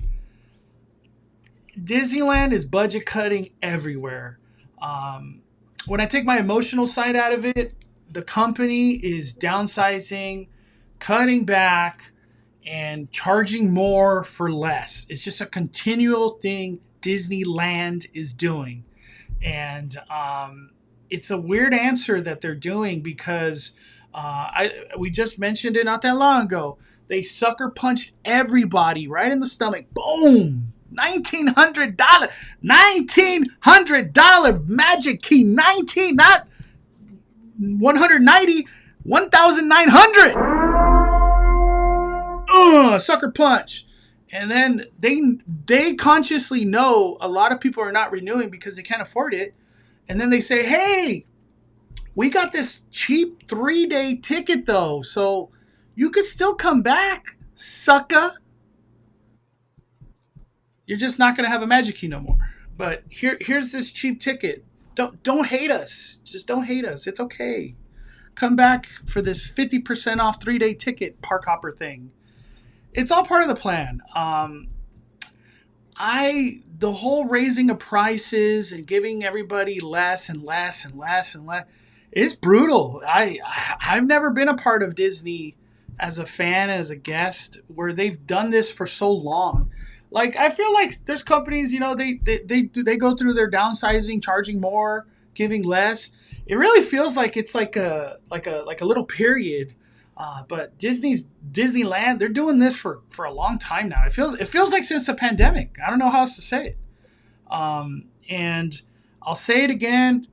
Disneyland is budget cutting everywhere. When I take my emotional side out of it, the company is downsizing, cutting back, and charging more for less. It's just a continual thing Disneyland is doing. And it's a weird answer that they're doing because we just mentioned it not that long ago. They sucker punched everybody right in the stomach. Boom! $1,900 magic key. 19, not 190, 1,900. Sucker punch. And then they consciously know a lot of people are not renewing because they can't afford it. And then they say, hey, we got this cheap 3-day ticket though, so you could still come back, sucker. You're just not gonna have a Magic Key no more. But here's this cheap ticket. Don't hate us. Just don't hate us. It's okay. Come back for this 50% off 3-day ticket park hopper thing. It's all part of the plan. The whole raising of prices and giving everybody less and less and less and less is brutal. I've never been a part of Disney as a fan, as a guest, where they've done this for so long. Like, I feel like there's companies, they go through their downsizing, charging more, giving less. It really feels like it's like a little period. But Disneyland, they're doing this for a long time now. It feels like since the pandemic. I don't know how else to say it. And I'll say it again.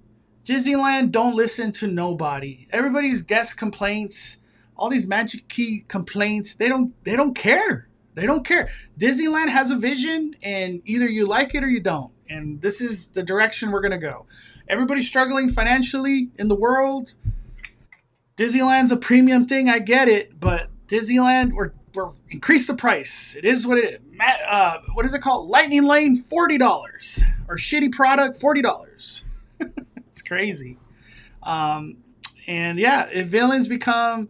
Disneyland, don't listen to nobody. Everybody's guest complaints, all these Magic Key complaints, they don't care. They don't care. Disneyland has a vision, and either you like it or you don't. And this is the direction we're going to go. Everybody's struggling financially in the world. Disneyland's a premium thing, I get it, but Disneyland, we're increase the price. It is what it is. What is it called? Lightning Lane, $40, or shitty product, $40. It's crazy. And yeah, if villains become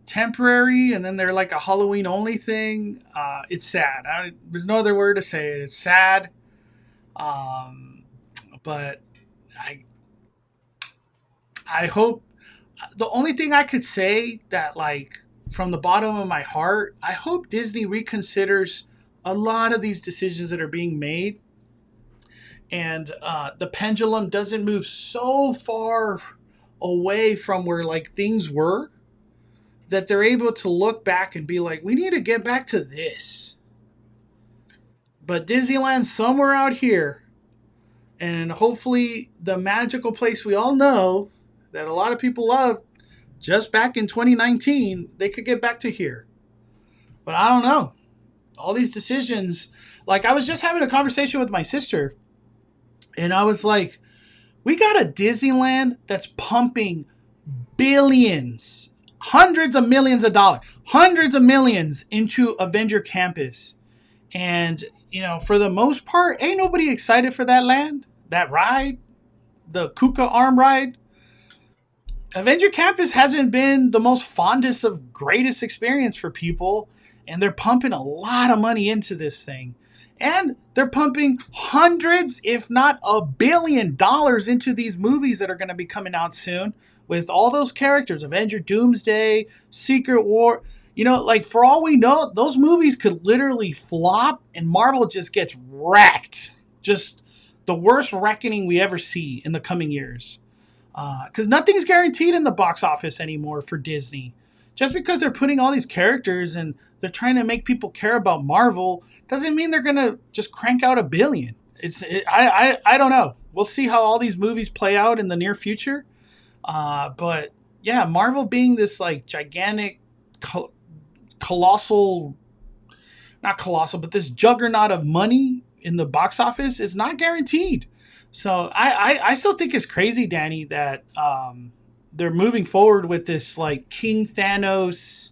temporary and then they're like a Halloween only thing, it's sad. There's no other word to say it. It's sad. But I hope, the only thing I could say that, like, from the bottom of my heart, I hope Disney reconsiders a lot of these decisions that are being made, and the pendulum doesn't move so far away from where, like, things were, that they're able to look back and be like, we need to get back to this. But Disneyland's somewhere out here, and hopefully the magical place we all know that a lot of people love just back in 2019, they could get back to here. But I don't know. All these decisions, like, I was just having a conversation with my sister, and I was like, we got a Disneyland that's pumping billions, hundreds of millions of dollars, hundreds of millions into Avenger Campus. And, for the most part, ain't nobody excited for that land, that ride, the Kuka arm ride. Avenger Campus hasn't been the most fondest of greatest experience for people, and they're pumping a lot of money into this thing. And they're pumping hundreds, if not $1 billion into these movies that are going to be coming out soon with all those characters, Avenger Doomsday, Secret War. Like, for all we know, those movies could literally flop and Marvel just gets wrecked. Just the worst reckoning we ever see in the coming years. Because nothing's guaranteed in the box office anymore for Disney. Just because they're putting all these characters and they're trying to make people care about Marvel doesn't mean they're going to just crank out $1 billion. I don't know. We'll see how all these movies play out in the near future. But yeah, Marvel being this, like, gigantic, colossal, not colossal, but this juggernaut of money in the box office is not guaranteed. So I still think it's crazy, Danny, that they're moving forward with this, like, King Thanos,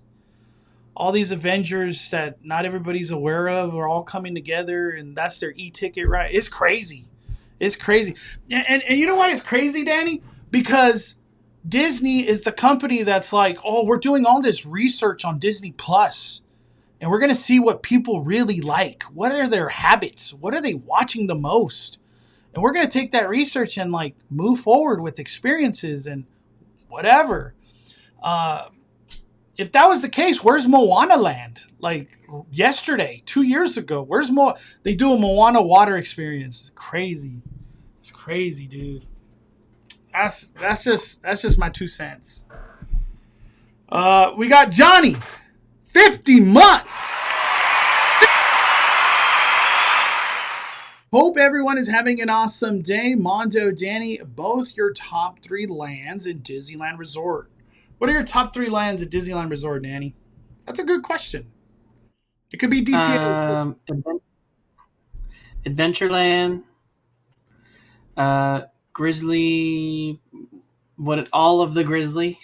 all these Avengers that not everybody's aware of are all coming together, and that's their e-ticket, right? It's crazy. It's crazy. And you know why it's crazy, Danny? Because Disney is the company that's like, oh, we're doing all this research on Disney Plus, and we're going to see what people really like. What are their habits? What are they watching the most? And we're going to take that research and, like, move forward with experiences and whatever. If that was the case, where's Moana Land? Like, yesterday, 2 years ago, where's they do a Moana water experience. It's crazy. It's crazy, dude. That's just my 2 cents. We got Johnny, 50 months. Hope everyone is having an awesome day. Mondo, Danny, both your top 3 lands in Disneyland Resort. What are your top 3 lands at Disneyland Resort, Danny? That's a good question. It could be DCA. Adventureland, Grizzly, all of the Grizzly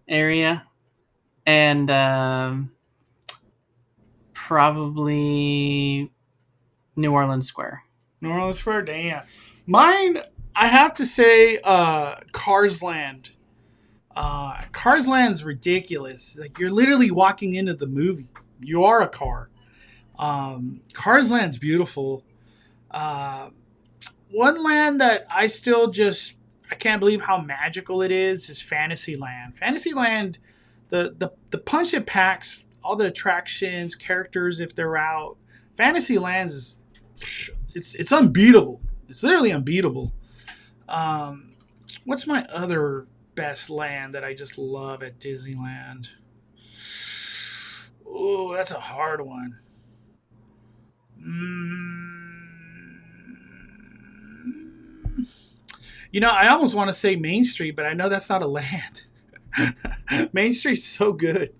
area, and probably New Orleans Square. New Orleans Square, damn. Mine, I have to say, Cars Land. Cars Land's ridiculous. Like you're literally walking into the movie. You are a car. Cars Land's beautiful. Uh, One land that I can't believe how magical it is Fantasyland. Fantasyland, the punch it packs, all the attractions, characters if they're out. Fantasyland's is it's unbeatable. It's literally unbeatable. Um, what's my other best land that I just love at Disneyland? Oh, that's a hard one. I almost want to say Main Street, but I know that's not a land. Main Street's so good.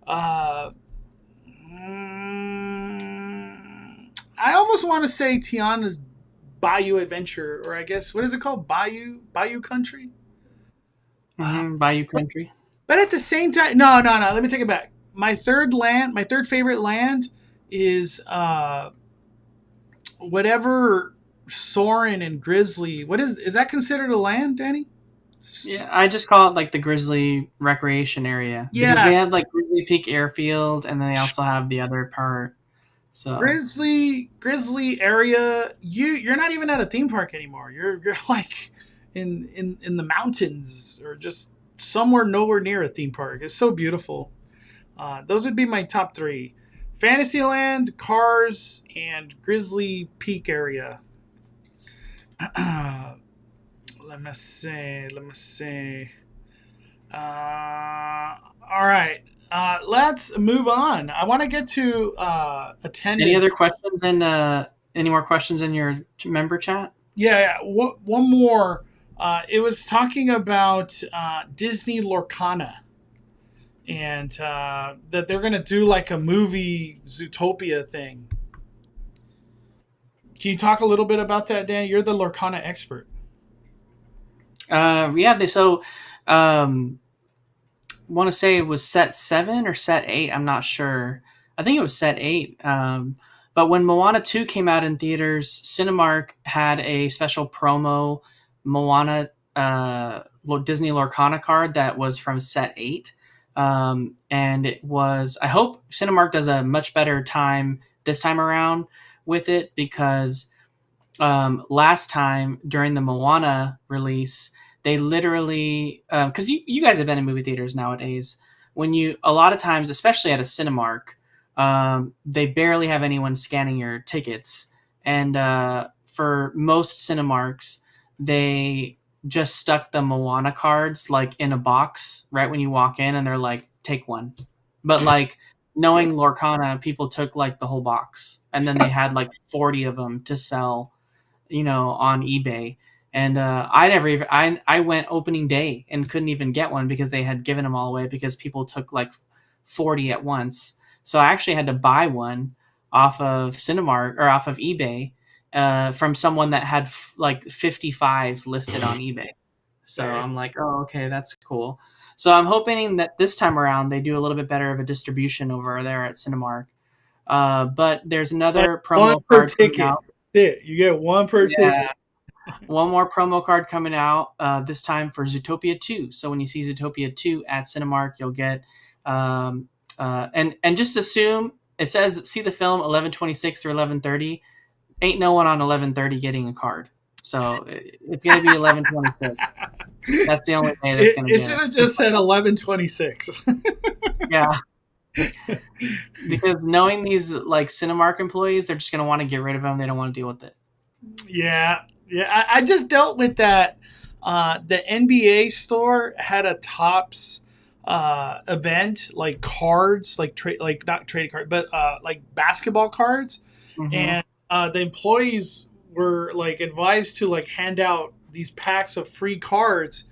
Uh, I almost want to say Tiana's Bayou Adventure, or I guess what is it called? Bayou Country. Bayou Country. But at the same time, no. Let me take it back. My third favorite land is whatever Soren and Grizzly. What is that considered a land, Danny? Yeah, I just call it like the Grizzly Recreation Area because Yeah, they have like Grizzly Peak Airfield, and then they also have the other part. So Grizzly area. You're not even at a theme park anymore. You're like in the mountains or just somewhere nowhere near a theme park. It's so beautiful. Those would be my top three: Fantasyland, Cars, and Grizzly Peak area. Let me see. All right. Let's move on. I want to get to attendance. any other questions and any more questions in your member chat? Yeah. One more. It was talking about Disney Lorcana and that they're going to do like a movie Zootopia thing. Can you talk a little bit about that, Dan? You're the Lorcana expert. Yeah, want to say it was set 7 or set 8. I'm not sure. I think it was set 8. But when Moana 2 came out in theaters, Cinemark had a special promo Moana Disney Lorcana card that was from set 8. And it was, I hope Cinemark does a much better time this time around with it because last time during the Moana release, they literally because you guys have been in movie theaters nowadays. When you a lot of times, especially at a Cinemark, they barely have anyone scanning your tickets, and for most Cinemarks, they just stuck the Moana cards like in a box right when you walk in, and they're like, "Take one," but like. Knowing Lorcana, people took like the whole box, and then they had like 40 of them to sell, on eBay. And I went opening day and couldn't even get one because they had given them all away because people took like 40 at once. So I actually had to buy one off of Cinemark or off of eBay from someone that had like 55 listed on eBay. So I'm like, oh, okay, that's cool. So I'm hoping that this time around they do a little bit better of a distribution over there at Cinemark. But there's another promo One per card coming ticket. out. You get one per ticket. One more promo card coming out this time for Zootopia 2. So when you see Zootopia 2 at Cinemark, you'll get and just assume it says see the film 11:26 or 11:30. Ain't no one on 11:30 getting a card. So it's going to be 11:26. That's the only day that's going to be. It should have just said 11:26. Yeah. Because knowing these like Cinemark employees, they're just going to want to get rid of them. They don't want to deal with it. Yeah. I just dealt with that. The NBA store had a Topps event, like cards, like not trading cards, but like basketball cards, and the employees were like advised to like hand out these packs of free cards.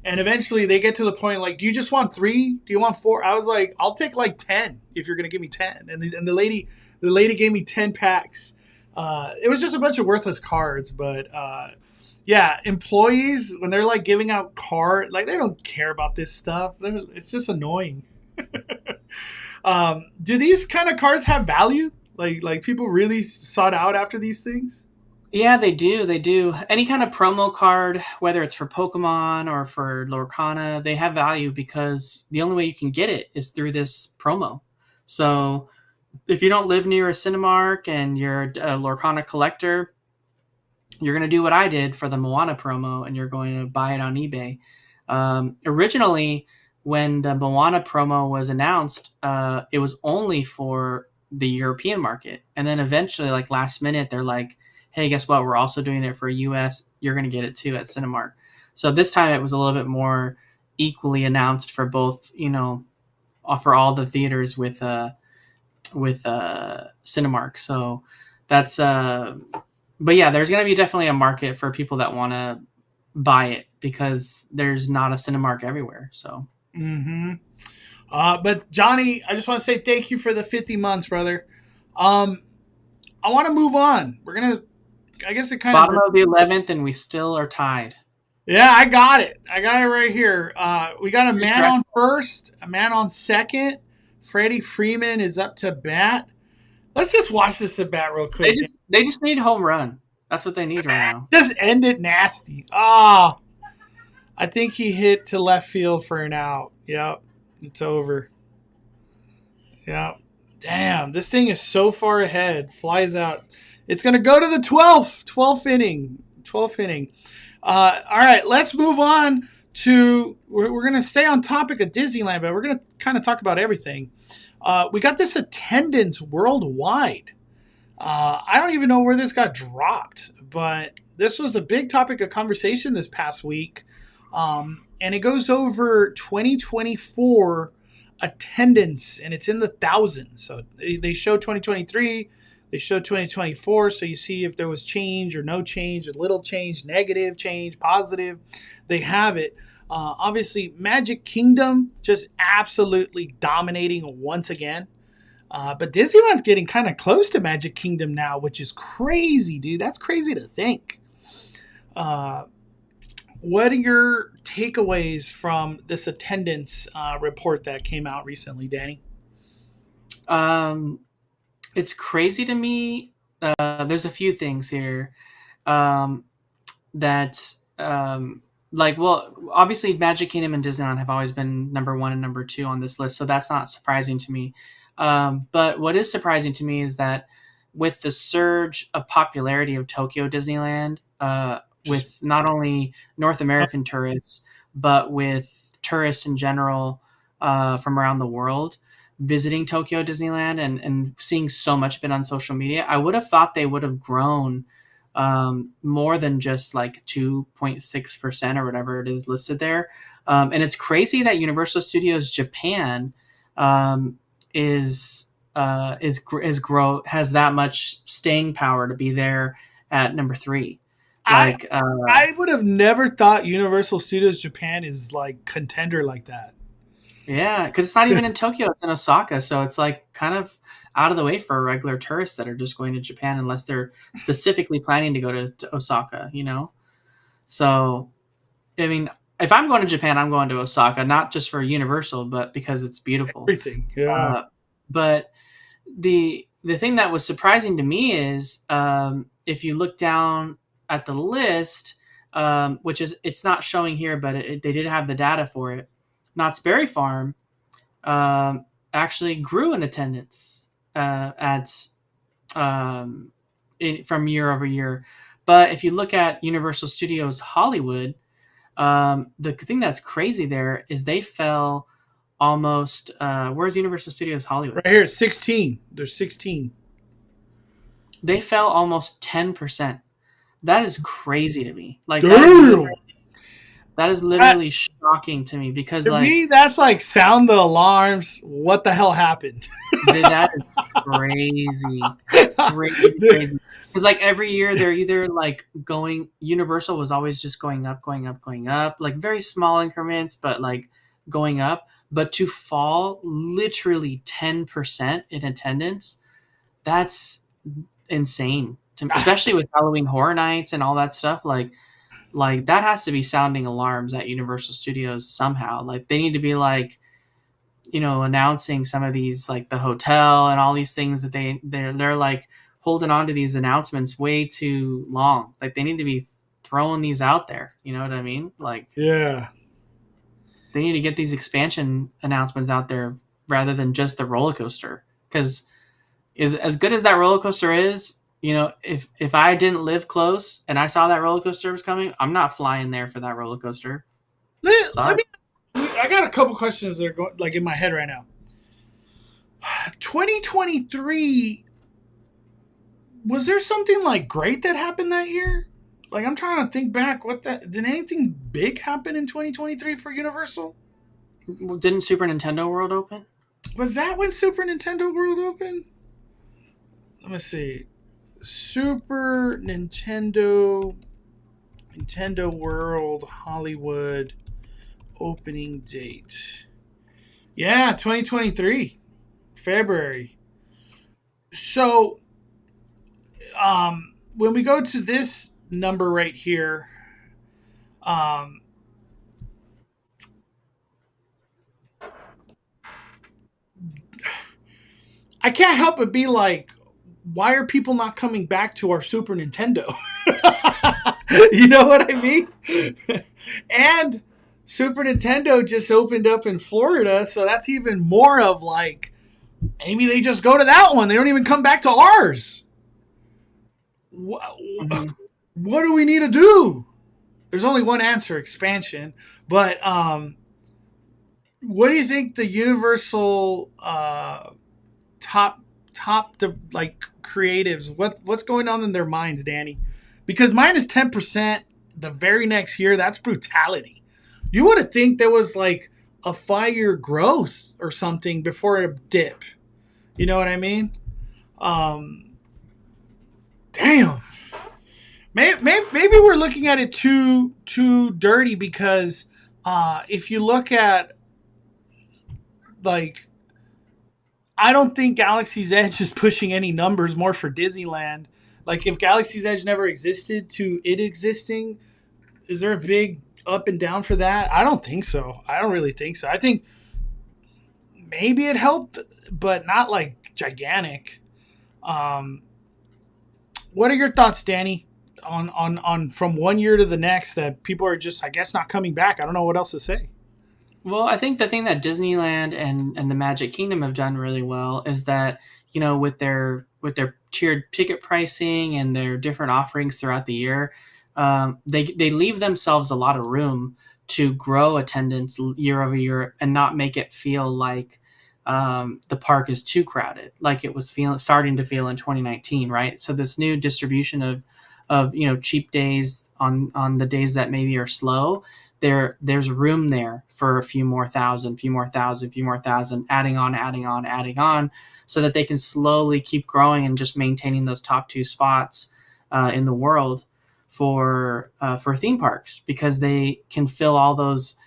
And eventually they get to the point like, do you just want 3? Do you want 4? I was like, I'll take like 10 if you're going to give me 10. And the lady gave me 10 packs. It was just a bunch of worthless cards, but yeah, employees when they're like giving out like they don't care about this stuff. It's just annoying. Do these kind of cards have value? Like people really sought out after these things? Yeah, they do. They do. Any kind of promo card, whether it's for Pokemon or for Lorcana, they have value because the only way you can get it is through this promo. So if you don't live near a Cinemark and you're a Lorcana collector, you're going to do what I did for the Moana promo and you're going to buy it on eBay. Originally, when the Moana promo was announced, it was only for the European market. And then eventually, like last minute, they're like, hey, guess what? We're also doing it for US. You're going to get it too at Cinemark. So this time it was a little bit more equally announced for both, for all the theaters with Cinemark. So that's but yeah, there's going to be definitely a market for people that want to buy it because there's not a Cinemark everywhere. So but Johnny, I just want to say thank you for the 50 months, brother. I want to move on. I guess it kind bottom of the 11th and we still are tied. Yeah, I got it right here. We got a man on first, a man on second. Freddie Freeman is up to bat. Let's just watch this at bat real quick. They just need home run. That's what they need right now. Just end it nasty. I think he hit to left field for an out. Yep, it's over. Yep. Damn, this thing is so far ahead. Flies out. It's going to go to the 12th inning. 12th inning. All right, let's move on to – we're going to stay on topic of Disneyland, but we're going to kind of talk about everything. We got this attendance worldwide. I don't even know where this got dropped, but this was a big topic of conversation this past week. And it goes over 2024 attendance, and it's in the thousands. So they show 2023, they show 2024, so you see if there was change or no change, a little change, negative change, positive. They have it. Obviously, Magic Kingdom just absolutely dominating once again. But Disneyland's getting kind of close to Magic Kingdom now, which is crazy, dude. That's crazy to think. What are your takeaways from this attendance report that came out recently, Danny? It's crazy to me. There's a few things here that obviously Magic Kingdom and Disneyland have always been number 1 and number 2 on this list, so that's not surprising to me. But what is surprising to me is that with the surge of popularity of Tokyo Disneyland, with not only North American tourists, but with tourists in general from around the world visiting Tokyo Disneyland and seeing so much of it on social media, I would have thought they would have grown more than just like 2.6% or whatever it is listed there. And it's crazy that Universal Studios Japan has that much staying power to be there at number 3. I would have never thought Universal Studios Japan is like contender like that. Yeah, because it's not even in Tokyo; it's in Osaka, so it's like kind of out of the way for regular tourists that are just going to Japan, unless they're specifically planning to go to Osaka. So I mean, if I'm going to Japan, I'm going to Osaka, not just for Universal, but because it's beautiful. Everything, yeah. But the thing that was surprising to me is if you look down at the list, which is it's not showing here, but they did have the data for it. Knott's Berry Farm actually grew in attendance from year over year. But if you look at Universal Studios Hollywood, the thing that's crazy there is they fell almost. Where's Universal Studios Hollywood? Right here, 16. There's 16. They fell almost 10%. That is crazy to me. Like that is literally shocking to me because to me, that's like sound the alarms. What the hell happened? Dude, that is crazy. Crazy. Because like every year they're either like going. Universal was always just going up, like very small increments, but like going up. But to fall literally 10% in attendance, that's insane. especially with Halloween Horror Nights and all that stuff. Like that has to be sounding alarms at Universal Studios somehow. Like they need to be like, announcing some of these, like the hotel and all these things that they're like holding on to these announcements way too long. Like they need to be throwing these out there. You know what I mean? Like Yeah. they need to get these expansion announcements out there rather than just the roller coaster. Because as good as that roller coaster is, if I didn't live close and I saw that roller coaster was coming, I'm not flying there for that roller coaster. Let me. I got a couple questions that are going like in my head right now. 2023. Was there something like great that happened that year? Like I'm trying to think back. Did anything big happen in 2023 for Universal? Didn't Super Nintendo World open? Was that when Super Nintendo World opened? Let me see. Super Nintendo World Hollywood opening date. Yeah, 2023 February. So when we go to this number right here, I can't help but be like, why are people not coming back to our Super Nintendo? You know what I mean? And Super Nintendo just opened up in Florida, so that's even more of like, maybe they just go to that one. They don't even come back to ours. Mm-hmm. What do we need to do? There's only one answer: expansion. But what do you think the Universal top like creatives? What's going on in their minds, Danny? Because minus 10% the very next year, that's brutality. You would have think there was like a 5-year growth or something before a dip. You know what I mean? Damn. Maybe we're looking at it too dirty because if you look at like, I don't think Galaxy's Edge is pushing any numbers more for Disneyland. Like if Galaxy's Edge never existed to it existing, is there a big up and down for that? I don't think so. I don't really think so. I think maybe it helped, but not like gigantic. What are your thoughts, Danny, on from one year to the next that people are just, I guess, not coming back? I don't know what else to say. Well, I think the thing that Disneyland and the Magic Kingdom have done really well is that, with their tiered ticket pricing and their different offerings throughout the year, they leave themselves a lot of room to grow attendance year over year and not make it feel like the park is too crowded, like it was starting to feel in 2019, right? So this new distribution of cheap days on the days that maybe are slow, there's room there for a few more thousand, adding on, so that they can slowly keep growing and just maintaining those top 2 spots in the world for theme parks, because they can fill all those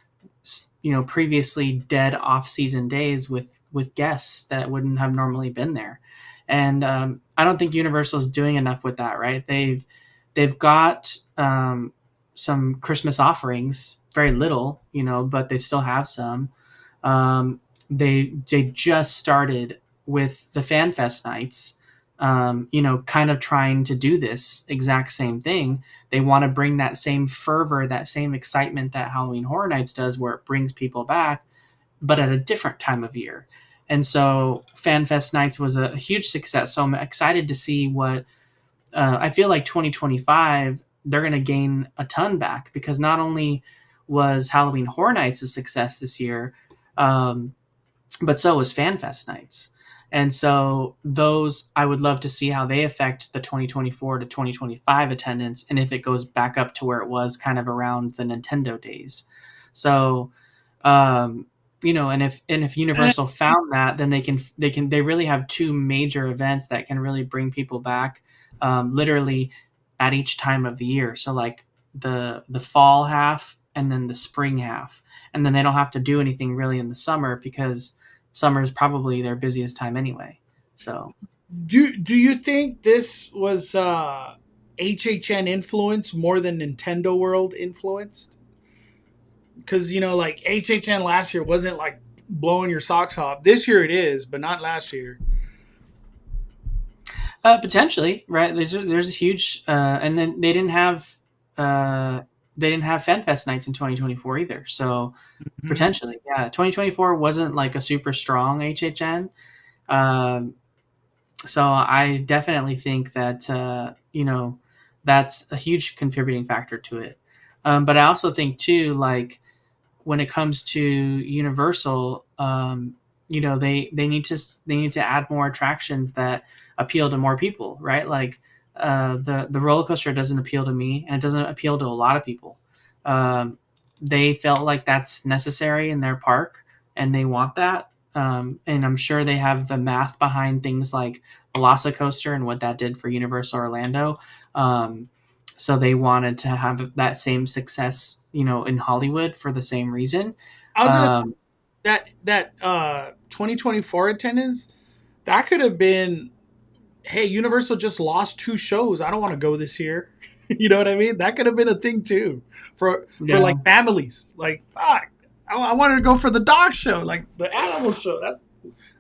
previously dead off-season days with guests that wouldn't have normally been there. And I don't think Universal's doing enough with that, right? They've got some Christmas offerings, very little, but they still have some. They just started with the Fan Fest nights, kind of trying to do this exact same thing. They want to bring that same fervor, that same excitement that Halloween Horror Nights does, where it brings people back, but at a different time of year. And so Fan Fest nights was a huge success. So I'm excited to see what I feel like 2025, they're going to gain a ton back, because not only was Halloween Horror Nights a success this year, but so was Fan Fest nights. And so those, I would love to see how they affect the 2024 to 2025 attendance, and if it goes back up to where it was kind of around the Nintendo days. So, and if Universal found that, then they really have 2 major events that can really bring people back, literally at each time of the year. So like the fall half and then the spring half, and then they don't have to do anything really in the summer, because summer is probably their busiest time anyway. So Do you think this was HHN influence more than Nintendo World influenced? Because like HHN last year wasn't like blowing your socks off. This year it is, but not last year. Potentially, right? There's a huge, and then uh, they didn't have FanFest nights in 2024 either. So Mhm. potentially, yeah, 2024 wasn't like a super strong HHN. Um, so I definitely think that that's a huge contributing factor to it. But I also think too, like when it comes to Universal, they need to add more attractions that appeal to more people, right? Like the roller coaster doesn't appeal to me, and it doesn't appeal to a lot of people. Um, they felt like that's necessary in their park, and they want that. And I'm sure they have the math behind things like Velocicoaster and what that did for Universal Orlando. Um, so they wanted to have that same success, in Hollywood for the same reason. I was gonna say Um, that 2024 attendance that could have been, hey, Universal just lost two shows. I don't want to go this year. You know what I mean? That could have been a thing too for yeah, like families. Like, fuck, I wanted to go for the dog show, like the animal show.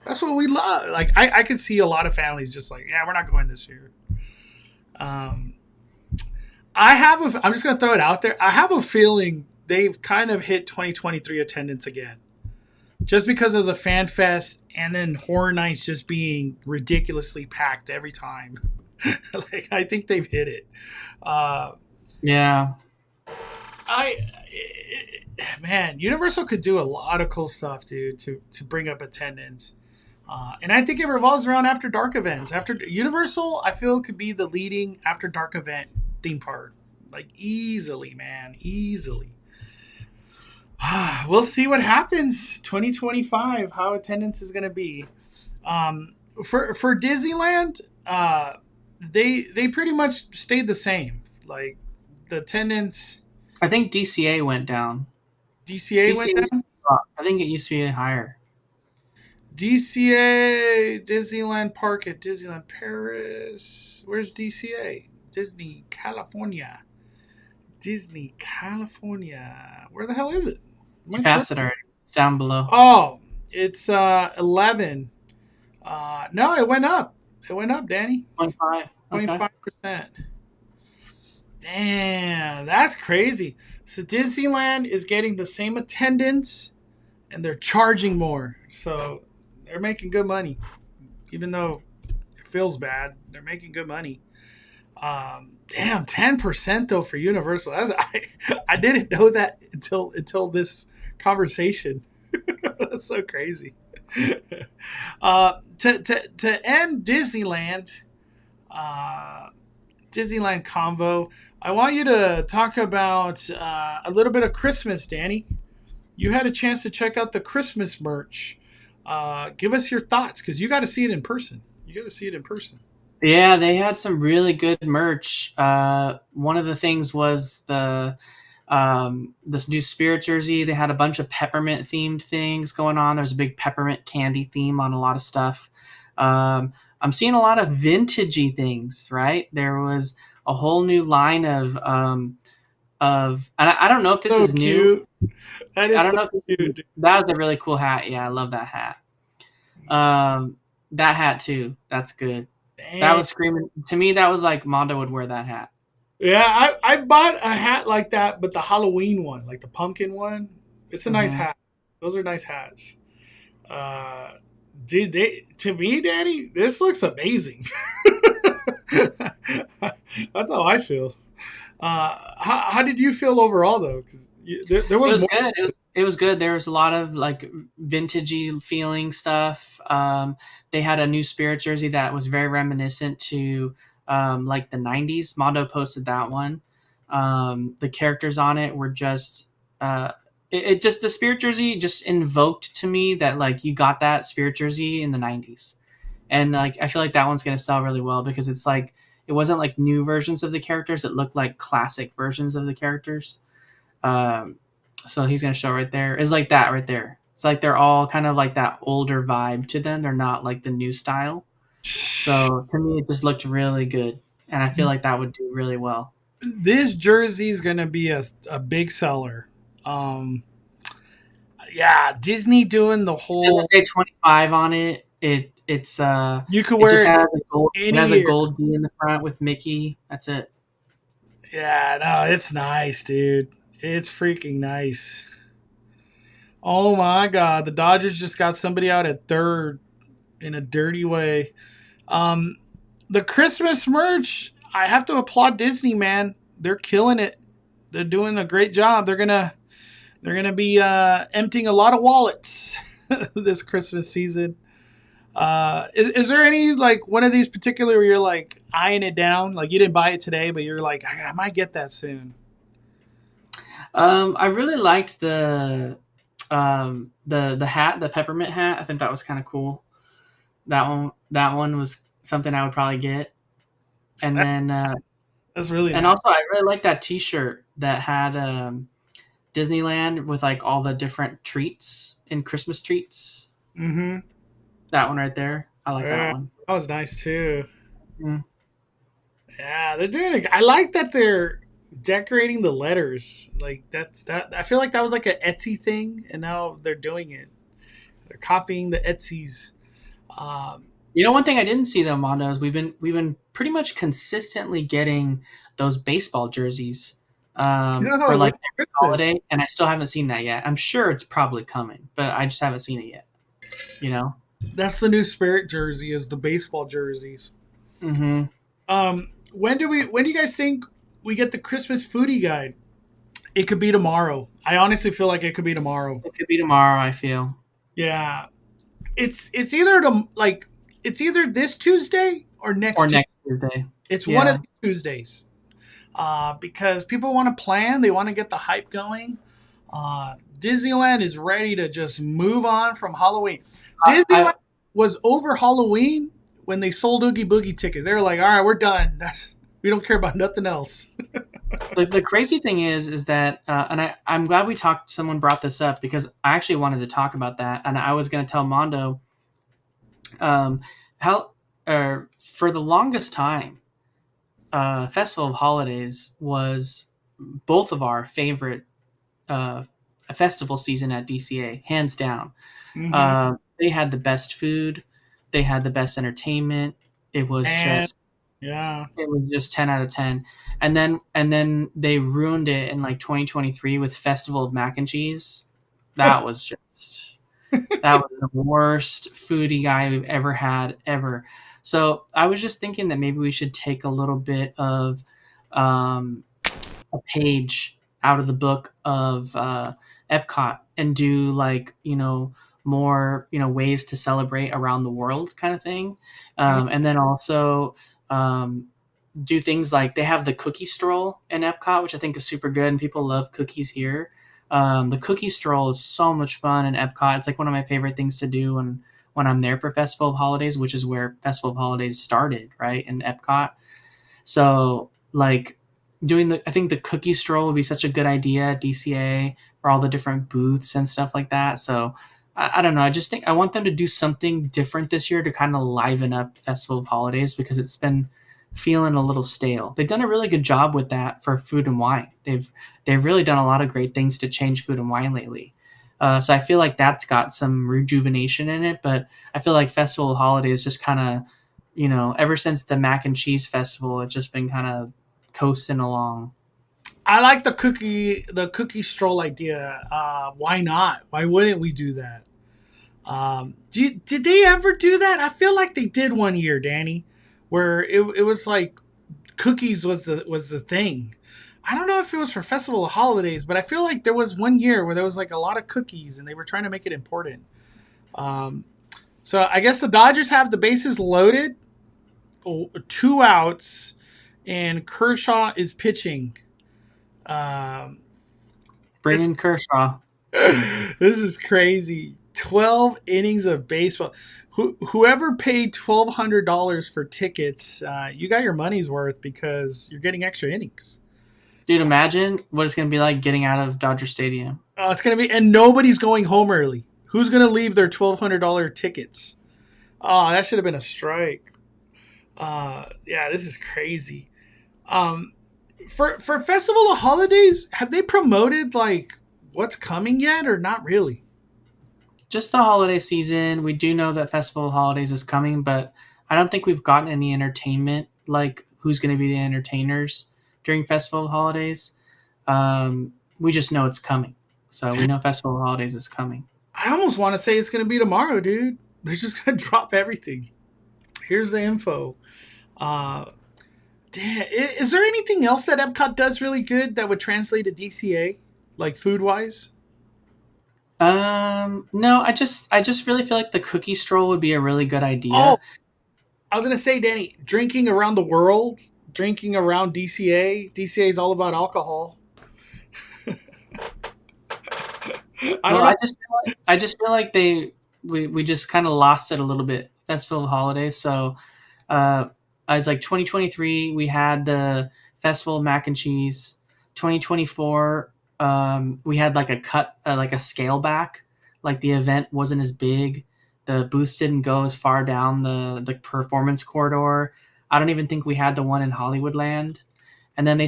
That's what we love. Like, I could see a lot of families just like, yeah, we're not going this year. Um, I'm just gonna throw it out there. I have a feeling they've kind of hit 2023 attendance again, just because of the fan fest and then Horror Nights just being ridiculously packed every time. Like, I think they've hit it. Uh, yeah, I Man, Universal could do a lot of cool stuff, dude, to bring up attendance. And I think it revolves around after dark events. After Universal, I feel could be the leading after dark event theme park, like easily, man, easily. We'll see what happens 2025. How attendance is going to be. For Disneyland, they pretty much stayed the same. Like the attendance, I think DCA went down. DCA went DCA, down. I think it used to be higher. DCA Disneyland Park at Disneyland Paris. Where's DCA? Disney California. Disney California. Where the hell is it? Am You I tripping? passed it already. It's down below. Oh, it's 11. No, it went up. It went up, Danny. 0.5. Okay. 25%. Damn, that's crazy. So Disneyland is getting the same attendance and they're charging more. So they're making good money. Even though it feels bad, they're making good money. Damn, 10% though for Universal. I didn't know that until this conversation. That's so crazy. To end uh, Disneyland convo, I want you to talk about a little bit of Christmas, Danny. You had a chance to check out the Christmas merch. Give us your thoughts because you got to see it in person. You got to see it in person. Yeah, they had some really good merch. One of the things was this new spirit jersey. They had a bunch of peppermint themed things going on. There's a big peppermint candy theme on a lot of stuff. I'm seeing a lot of vintagey things. Right, there was a whole new line of and I don't know if this So is new. cute. That I is don't so know if this is, cute, dude. that was a really cool hat. Yeah, I love that hat. Um, that hat too. That's good. That Dang. was screaming to me. That was like Mondo would wear that hat. Yeah, I bought a hat like that, but the Halloween one, like the pumpkin one, it's a nice Hmm. hat. Those are nice hats. Uh, Dude, to me, Danny, this looks amazing. That's how I feel. How did you feel overall though? Because there It was was more. good. It was good. There was a lot of like vintagey feeling stuff. They had a new spirit jersey that was very reminiscent to like the '90s. Mondo posted that one. The characters on it were just it just the spirit jersey just invoked to me that like you got that spirit jersey in the '90s, and like I feel like that one's gonna sell really well because it's like it wasn't like new versions of the characters. It looked like classic versions of the characters. Um, so he's gonna show right there. It's like that right there. It's like they're all kind of like that older vibe to them. They're not like the new style. So to me, it just looked really good, and I feel like that would do really well. This jersey is gonna be a big seller. Um, yeah, Disney doing the It doesn't whole. say 25 on it. It's You could it just wear it has a gold. It any has a year. gold D in the front with Mickey. That's it. Yeah, no, it's nice, dude. It's freaking nice. Oh my God, the Dodgers just got somebody out at third in a dirty way. Um, the Christmas merch, I have to applaud Disney, man. They're killing it. They're doing a great job. They're gonna be emptying a lot of wallets this Christmas season. Is there any like one of these particular where you're like eyeing it down? Like you didn't buy it today, but you're like, I might get that soon. I really liked the hat, the peppermint hat. I think that was kind of cool. That one was something I would probably get. And then That's really and nice. also I really like that T-shirt that had Disneyland with like all the different treats and Christmas treats. Mm-hmm. That one right there. I like that Yeah, one. that was nice too. Mm. Yeah, they're doing it. I like that they're decorating the letters. Like that. I feel like that was like an Etsy thing, and now they're doing it. They're copying the Etsy's. Um, You know, one thing I didn't see though, Mondo, is we've been pretty much consistently getting those baseball jerseys you know how for it like works every for Christmas? holiday, and I still haven't seen that yet. I'm sure it's probably coming, but I just haven't seen it yet. You know. That's the new Spirit jersey. Is the baseball jerseys. Mm-hmm. When do we? When do you guys think we get the Christmas foodie guide? It could be tomorrow. I honestly feel like it could be tomorrow. It could be tomorrow. I feel. Yeah, it's either it's either this Tuesday or next Or Tuesday. next Tuesday. It's one of Yeah. the Tuesdays. Because people want to plan, they want to get the hype going. Disneyland is ready to just move on from Halloween. I Disneyland was over Halloween when they sold Oogie Boogie tickets. They were like, "All right, we're done. We don't care about nothing else." the crazy thing is that and I'm glad we talked. Someone brought this up because I actually wanted to talk about that, and I was going to tell Mondo um, how for the longest time, Festival of Holidays was both of our favorite uh, festival season at DCA, hands down. Mm-hmm. They had the best food, they had the best entertainment. It was And just yeah, it was just 10 out of 10. And then they ruined it in like 2023 with Festival of Mac and Cheese. That was just that was the worst foodie guy we've ever had ever. So I was just thinking that maybe we should take a little bit of um, a page out of the book of Epcot and do like more ways to celebrate around the world kind of thing, and then also um, do things like they have the cookie stroll in Epcot, which I think is super good, and people love cookies here. The cookie stroll is so much fun in Epcot. It's like one of my favorite things to do when I'm there for Festival of Holidays, which is where Festival of Holidays started, right, in Epcot. So like I think the cookie stroll would be such a good idea at DCA for all the different booths and stuff like that. So I don't know. I just think I want them to do something different this year to kind of liven up Festival of Holidays because it's been feeling a little stale. They've done a really good job with that for food and wine. They've really done a lot of great things to change food and wine lately. So I feel like that's got some rejuvenation in it, but I feel like Festival of Holidays just kind of, ever since the Mac and Cheese Festival, it's just been kind of coasting along. I like the cookie stroll idea. Why not? Why wouldn't we do that? Did they ever do that? I feel like they did one year, Danny, where it was like cookies was the thing. I don't know if it was for Festival of Holidays, but I feel like there was one year where there was like a lot of cookies and they were trying to make it important. So I guess the Dodgers have the bases loaded, 2 outs, and Kershaw is pitching. Bring in Kershaw. This is crazy. 12 innings of baseball. Whoever paid $1,200 for tickets, you got your money's worth because you're getting extra innings. Dude, imagine what it's going to be like getting out of Dodger Stadium. It's going to be, and nobody's going home early. Who's going to leave their $1,200 tickets? Oh, that should have been a strike. Yeah, this is crazy. Um, for Festival of Holidays, have they promoted like what's coming yet, or not really? Just the holiday season. We do know that Festival of Holidays is coming, but I don't think we've gotten any entertainment like who's going to be the entertainers during Festival of Holidays. We just know it's coming, so we know Festival of Holidays is coming. I almost want to say it's going to be tomorrow, dude. They're just going to drop everything. Here's the info. Uh, Damn, is there anything else that Epcot does really good that would translate to DCA, like food wise? No, I just really feel like the cookie stroll would be a really good Oh, idea. I was gonna say, Danny, drinking around the world, drinking around DCA. DCA is all about alcohol. I Well, don't know. I just feel like we just kind of lost it a little bit. Festival of Holidays. So, uh, as like 2023, we had the Festival of Mac and Cheese. 2024, we had like a cut, like a scale back. Like the event wasn't as big. The booths didn't go as far down the performance corridor. I don't even think we had the one in Hollywoodland. And then I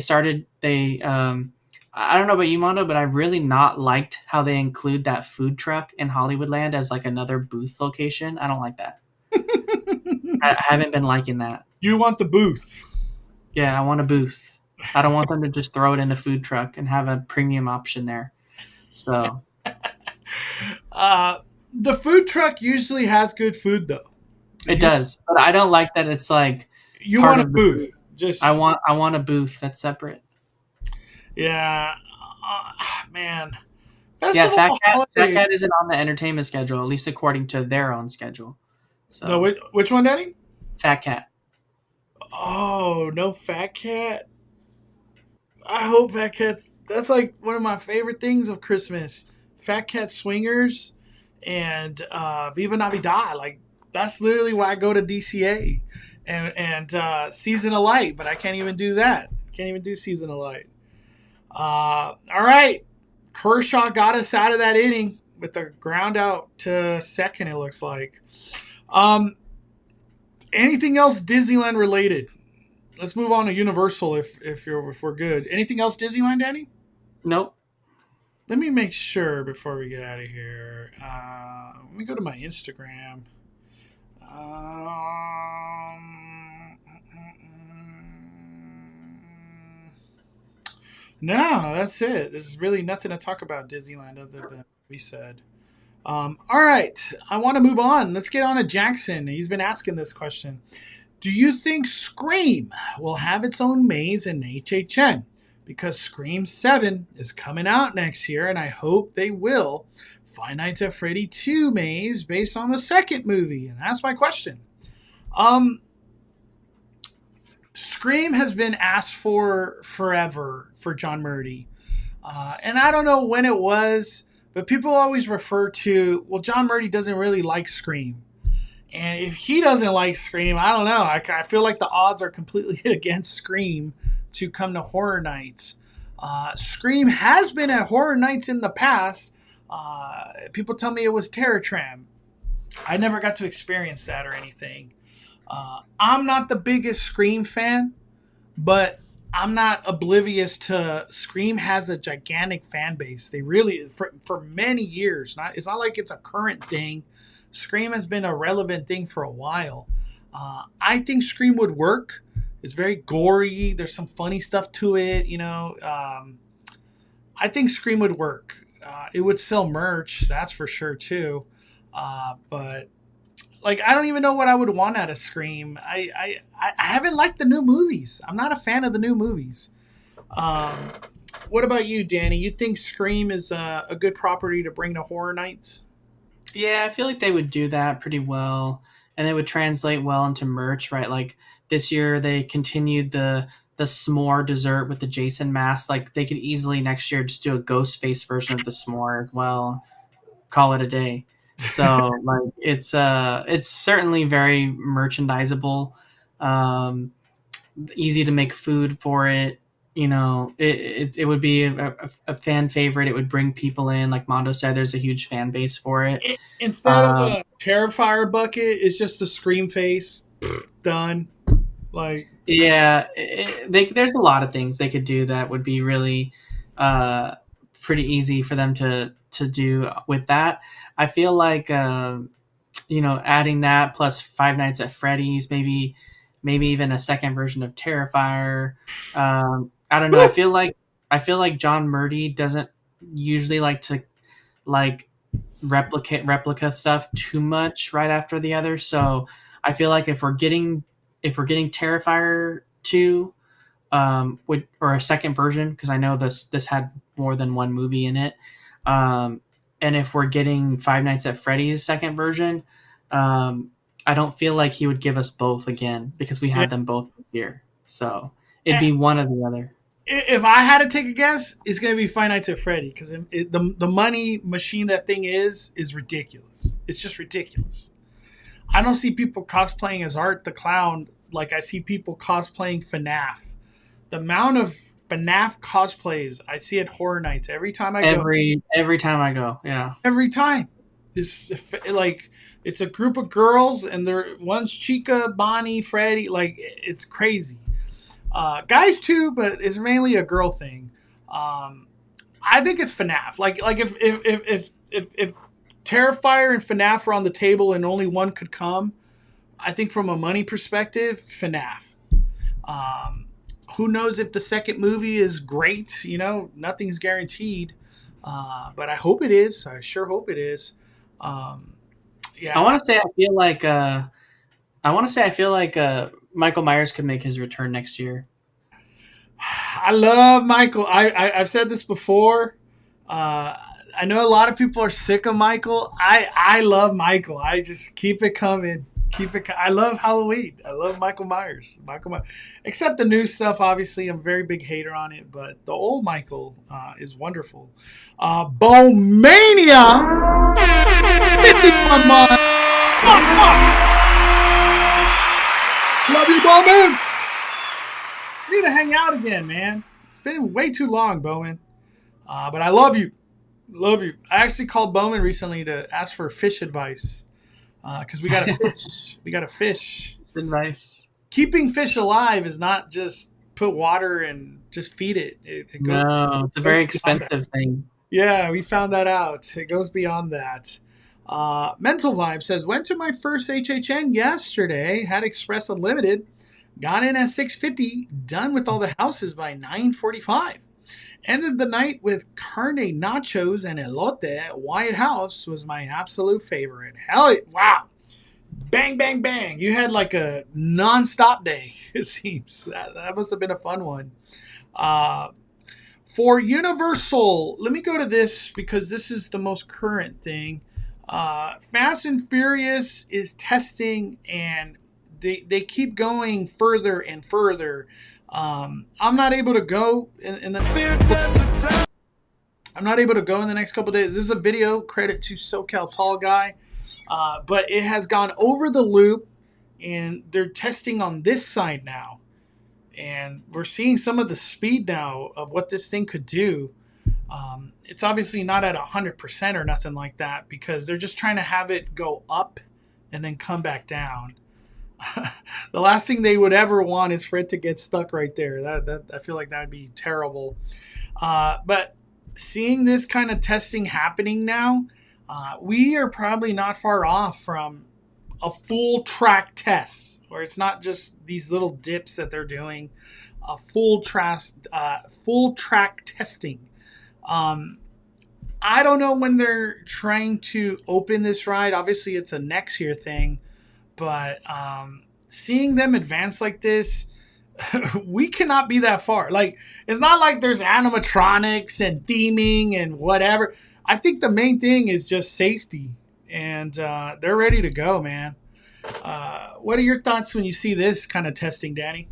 don't know about you, Mondo, but I really not liked how they include that food truck in Hollywoodland as like another booth location. I don't like that. I haven't been liking that. You want the booth. Yeah, I want a booth. I don't want them to just throw it in a food truck and have a premium option there. So Uh, the food truck usually has good food though. it You does, but I don't like that it's like you part want a of the booth. booth. Just I want a booth that's separate. yeah, man. Yeah, Festival of Fat Holidays. Cat isn't on the entertainment schedule, at least according to their own schedule. The So which one, Danny? Fat Cat. Oh, no Fat Cat. I hope Fat Cat's. That's like one of my favorite things of Christmas. Fat Cat Swingers and Viva Navidad. Like that's literally why I go to DCA and Season of Light. But I can't even do that. Can't even do Season of Light. All right, Kershaw got us out of that inning with the ground out to second. It looks like. Um, Anything else Disneyland related? Let's move on to Universal if we're good. Anything else Disneyland, Danny? Nope. Let me make sure before we get out of here. Let me go to my Instagram. No, that's it. There's really nothing to talk about Disneyland other than what we said. All right, I want to move on. Let's get on to Jackson. He's been asking this question. Do you think Scream will have its own maze in HHN? Because Scream 7 is coming out next year, and I hope they will. Five Nights at Freddy 2 maze based on the second movie, and that's my question. Um, Scream has been asked for forever for John Murdy. And I don't know when it was, but people always refer to, well, John Murdy doesn't really like Scream. And if he doesn't like Scream, I don't know. I feel like the odds are completely against Scream to come to Horror Nights. Scream has been at Horror Nights in the past. People tell me it was Terror Tram. I never got to experience that or anything. I'm not the biggest Scream fan, but I'm not oblivious to Scream has a gigantic fan base. They really, for many years, it's not like it's a current thing. Scream has been a relevant thing for a while. I think Scream would work. It's very gory. There's some funny stuff to it. I think Scream would work. It would sell merch, that's for sure too. But like, I don't even know what I would want out of Scream. I haven't liked the new movies. I'm not a fan of the new movies. Um, what about you, Danny? You think Scream is a good property to bring to Horror Nights? Yeah, I feel like they would do that pretty well, and they would translate well into merch, right? Like this year, they continued the s'more dessert with the Jason mask. Like they could easily next year just do a ghost face version of the s'more as well. Call it a day. So like it's certainly very merchandisable, um, easy to make food for it. It would be a fan favorite. It would bring people in. Like Mondo said, there's a huge fan base for it. Instead of Um, a Terrifier bucket, it's just a Scream face. Done. Like, Yeah, there's a lot of things they could do that would be really uh, pretty easy for them to do with that. I feel like adding that plus Five Nights at Freddy's, maybe even a second version of Terrifier. I don't know. woo! I feel like John Murdy doesn't usually like to like replica stuff too much right after the other. So I feel like if we're getting Terrifier 2, or a second version, because I know this had more than one movie in it. And if we're getting Five Nights at Freddy's second version, I don't feel like he would give us both again because we Yeah. had them both this year. So it'd be one or the other. If I had to take a guess, it's gonna be Five Nights at Freddy because the money machine that thing is ridiculous. It's just ridiculous. I don't see people cosplaying as Art the Clown like I see people cosplaying FNAF. The amount of FNAF cosplays I see at Horror Nights every time I go. Every time I go, yeah. Every time. It's like it's a group of girls and they're one's Chica, Bonnie, Freddy. Like it's crazy. Guys too, but it's mainly a girl thing. I think it's FNAF. Like if Terrifier and FNAF were on the table and only one could come, I think from a money perspective, FNAF. Um, who knows if the second movie is great? You know, nothing's guaranteed. But I hope it is. I sure hope it is. Um, I yeah, want to say I feel like Michael Myers could make his return next year. I love Michael. I've said this before. Uh, I know a lot of people are sick of Michael. I love Michael. I just keep it coming. I love Halloween. I love Michael Myers. Except the new stuff. Obviously, I'm a very big hater on it. But the old Michael is wonderful. Bowmania. 51 months. Love you, Bowman. We need to hang out again, man. It's been way too long, Bowman. But I love you. Love you. I actually called Bowman recently to ask for fish advice because we got to fish. We got to fish. Advice. Keeping fish alive is not just put water and just feed it. It goes. No, it's a very expensive thing. Yeah, we found that out. It goes beyond that. Mental Vibe says, went to my first HHN yesterday. Had Express Unlimited. Got in at 6:50. Done with all the houses by 9:45. Ended the night with carne nachos and elote at White House was my absolute favorite. Hell, wow. Bang, bang, bang. You had like a non-stop day, it seems. That must have been a fun one. For Universal, let me go to this because this is the most current thing. Fast and Furious is testing and they keep going further and further. I'm not able to go in the next couple days. This is a video credit to SoCal Tall Guy, but it has gone over the loop, and they're testing on this side now, and we're seeing some of the speed now of what this thing could do. It's obviously not at 100% or nothing like that because they're just trying to have it go up and then come back down. The last thing they would ever want is for it to get stuck right there. That I feel like that would be terrible. But seeing this kind of testing happening now, we are probably not far off from a full track test, where it's not just these little dips that they're doing. A full track testing. I don't know when they're trying to open this ride. Obviously, it's a next year thing. But seeing them advance like this, we cannot be that far. Like, it's not like there's animatronics and theming and whatever. I think the main thing is just safety. And they're ready to go, man. What are your thoughts when you see this kind of testing, Danny?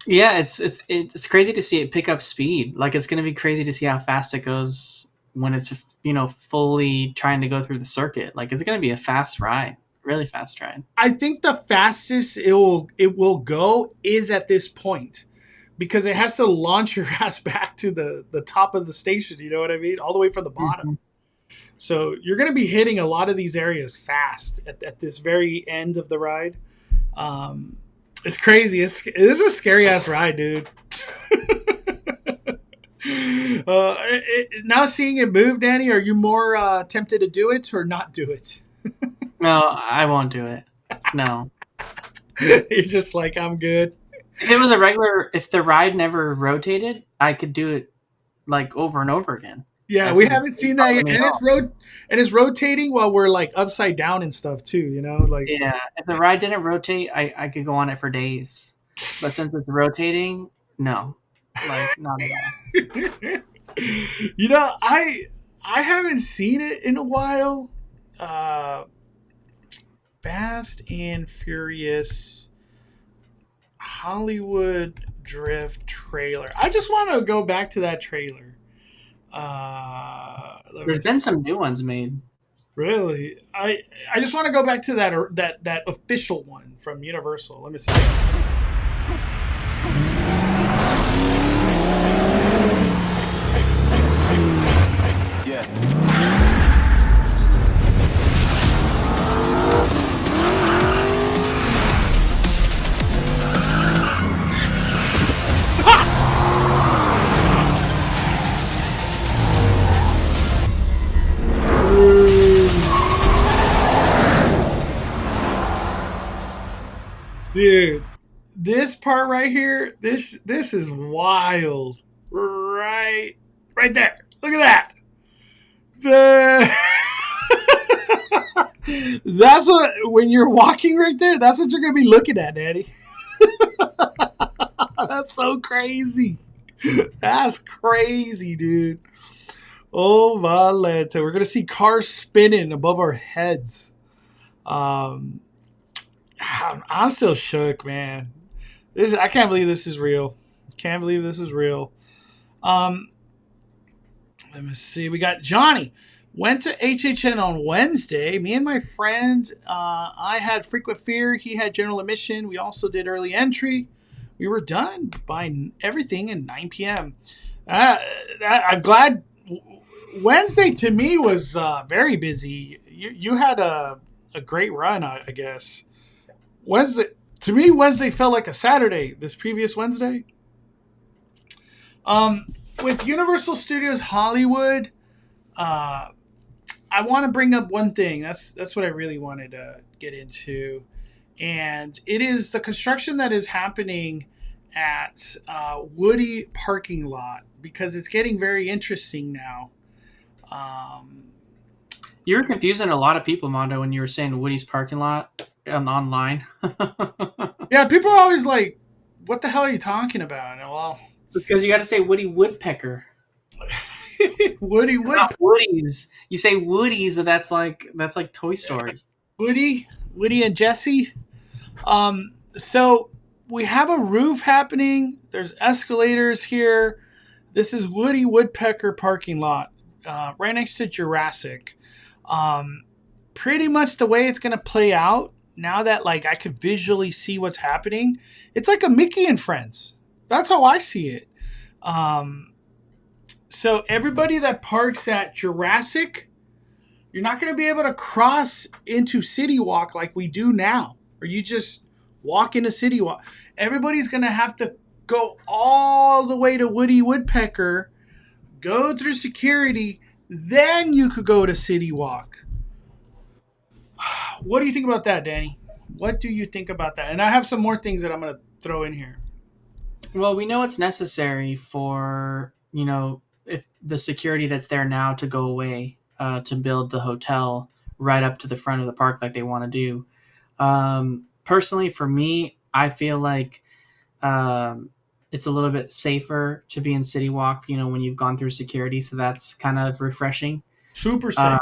Yeah, it's crazy to see it pick up speed. Like, it's going to be crazy to see how fast it goes when it's fully trying to go through the circuit. Like, it's going to be a fast ride. Really fast ride. I think the fastest it will go is at this point because it has to launch your ass back to the top of the station. You know what I mean? All the way from the bottom. Mm-hmm. So you're going to be hitting a lot of these areas fast at this very end of the ride. It's crazy. It is a scary ass ride, dude. Now seeing it move, Danny, are you more tempted to do it or not do it? No, I won't do it. No. You're just like, I'm good. If it was if the ride never rotated, I could do it like over and over again. Yeah, That's we just haven't seen that yet. me And off. it's rotating while we're like upside down and stuff too, you know? Like Yeah, if the ride didn't rotate, I could go on it for days. But since it's rotating, no, like not at all. you know, I haven't seen it in a while. Fast and Furious Hollywood Drift trailer. I just want to go back to that trailer. There's been some new ones made. Really, I just want to go back to that official one from Universal. Let me see. Yeah. Dude, this part right here, this is wild. Right there. Look at that. That's what when you're walking right there, that's what you're gonna be looking at, Daddy. That's so crazy. That's crazy, dude. Oh my Lanta. We're gonna see cars spinning above our heads. I'm still shook, man. I can't believe this is real. Can't believe this is real. Let me see. We got Johnny. Went to HHN on Wednesday. Me and my friend, I had frequent fear. He had general admission. We also did early entry. We were done by everything at 9 p.m. I'm glad. Wednesday to me was very busy. You had a great run, I guess. Wednesday felt like a Saturday. This previous Wednesday. With Universal Studios Hollywood, I want to bring up one thing. That's what I really wanted to get into, and it is the construction that is happening at Woody parking lot because it's getting very interesting now. You were confusing a lot of people, Mondo, when you were saying Woody's parking lot online. Yeah, people are always like, "What the hell are you talking about?" And well, It's because you got to say Woody Woodpecker. Woody Wood. Not Woody's. You say Woody's, and that's like Toy Story. Woody and Jesse. So we have a roof happening. There's escalators here. This is Woody Woodpecker parking lot, right next to Jurassic. Pretty much the way it's gonna play out now that like I could visually see what's happening. It's like a Mickey and Friends. That's how I see it. So everybody that parks at Jurassic, you're not going to be able to cross into City Walk like we do now, or you just walk into City Walk. Everybody's going to have to go all the way to Woody Woodpecker, go through security, then you could go to City Walk. What do you think about that, Danny? What do you think about that? And I have some more things that I'm going to throw in here. Well, we know it's necessary for, if the security that's there now to go away, to build the hotel right up to the front of the park like they want to do. Personally, for me, I feel like it's a little bit safer to be in City Walk, when you've gone through security. So that's kind of refreshing. Super safe.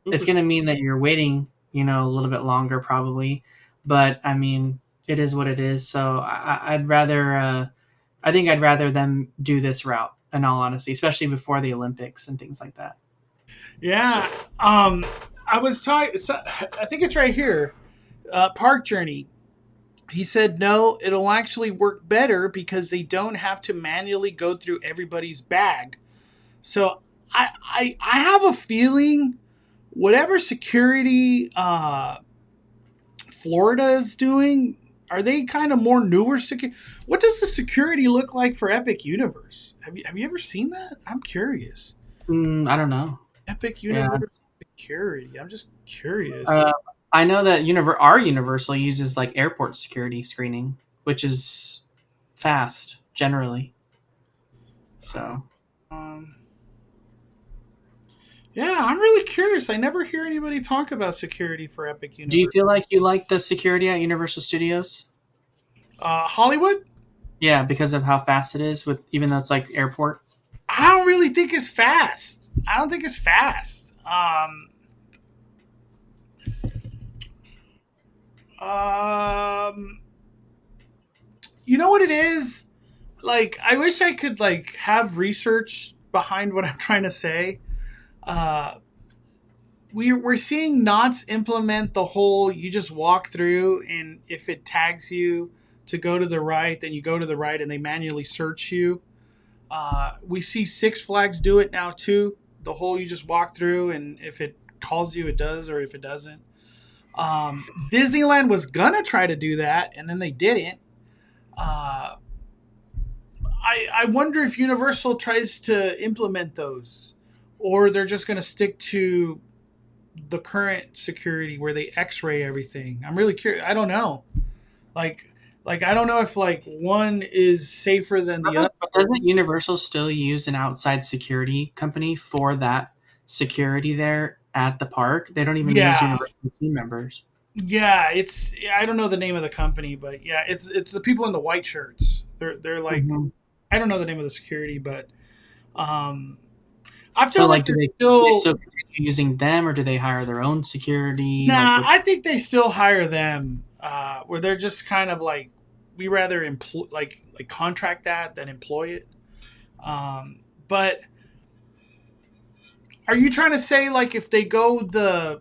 It's going to mean that you're waiting, a little bit longer probably. But, I mean, it is what it is. So I'd rather... I think I'd rather them do this route, in all honesty, especially before the Olympics and things like that. Yeah. I was talking, I think it's right here. Park Journey. He said, no, it'll actually work better because they don't have to manually go through everybody's bag. So I have a feeling whatever security Florida is doing, are they kind of more newer security? What does the security look like for Epic Universe? Have you ever seen that? I'm curious. I don't know. Epic Yeah. Universe security. I'm just curious. I know that our Universal uses like airport security screening, which is fast generally. So Um, yeah, I'm really curious. I never hear anybody talk about security for Epic Universe. do you feel like you like the security at Universal Studios? Hollywood? Yeah, because of how fast it is, with even though it's like airport. I don't really think it's fast. I don't think it's fast. You know what it is? Like, I wish I could like have research behind what I'm trying to say. Uh, we're seeing Knots implement the whole you just walk through, and if it tags you to go to the right, then you go to the right, and they manually search you. We see Six Flags do it now too. The whole you just walk through, and if it calls you, it does, or if it doesn't. Disneyland was gonna try to do that, and then they didn't. I wonder if Universal tries to implement those, or they're just gonna stick to the current security where they X-ray everything. I'm really curious. I don't know. Like I don't know if like one is safer than the other. But doesn't Universal still use an outside security company for that security there at the park? They don't even use Universal team members. Yeah, I don't know the name of the company, but yeah, it's the people in the white shirts. They're like I don't know the name of the security, but I feel like do they still continue using them, or do they hire their own security? Nah, I think they still hire them. Where they're just kind of like we rather like contract that than employ it. But are you trying to say like if they go the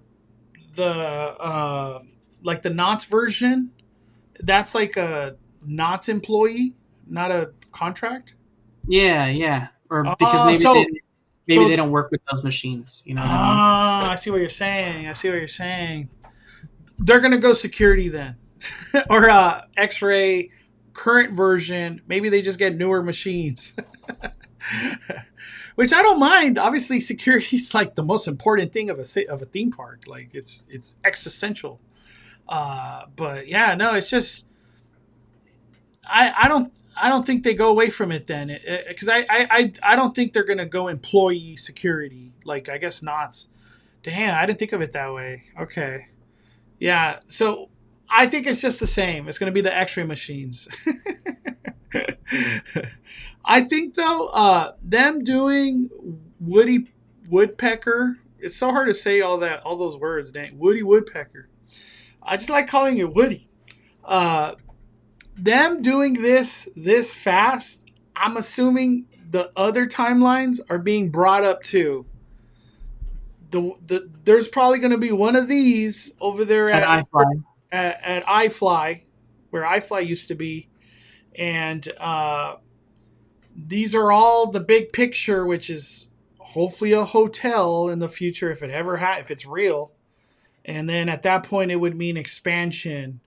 like the Knots version, that's like a Knots employee, not a contract? Yeah. Or because maybe they don't work with those machines. You know what I mean? I see what you're saying. They're gonna go security then, or X-ray current version. Maybe they just get newer machines, which I don't mind. Obviously, security is like the most important thing of a theme park. Like it's existential. But yeah, no, it's just I don't think they go away from it then, because I don't think they're gonna go employee security like I guess Knots. Damn, I didn't think of it that way. Okay, yeah, so I think it's just the same. It's gonna be the X-ray machines. I think though, them doing Woody Woodpecker. It's so hard to say all those words. Dang, Woody Woodpecker. I just like calling it Woody. Them doing this fast, I'm assuming the other timelines are being brought up too. There's probably going to be one of these over there at iFly, where iFly used to be, and these are all the big picture, which is hopefully a hotel in the future if it's real, and then at that point it would mean expansion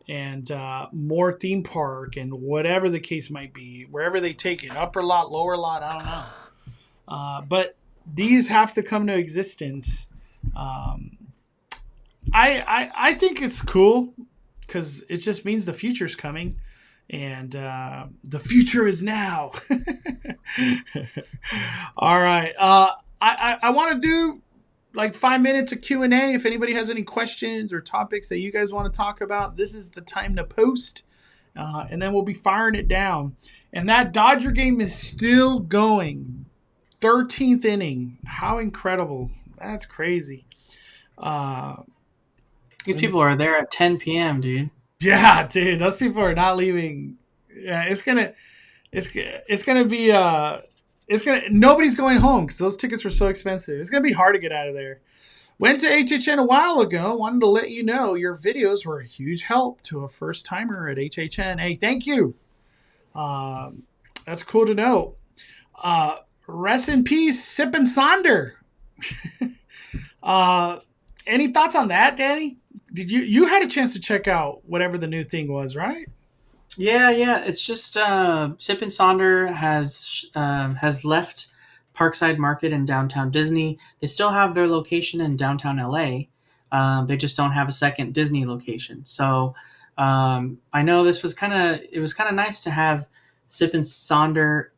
and more theme park and whatever the case might be, wherever they take it, upper lot, lower lot, I don't know. But these have to come to existence. I think it's cool because it just means the future's coming, and the future is now. All right. I want to do like 5 minutes of Q&A. If anybody has any questions or topics that you guys want to talk about, this is the time to post. And then we'll be firing it down. And that Dodger game is still going. 13th inning. How incredible. That's crazy. These people are there at 10 p.m., dude. Yeah, dude. Those people are not leaving. Yeah, it's gonna be nobody's going home because those tickets were so expensive. It's gonna be hard to get out of there. Went to HHN a while ago. Wanted to let you know your videos were a huge help to a first timer at HHN. Hey, thank you. That's cool to know. Rest in peace, Sip and Sonder. Any thoughts on that, Danny? Did you had a chance to check out whatever the new thing was, right? Yeah. It's just Sip and Sonder has left Parkside Market in downtown Disney. They still have their location in downtown LA. They just don't have a second Disney location. So I know it was kind of nice to have Sip and Sonder,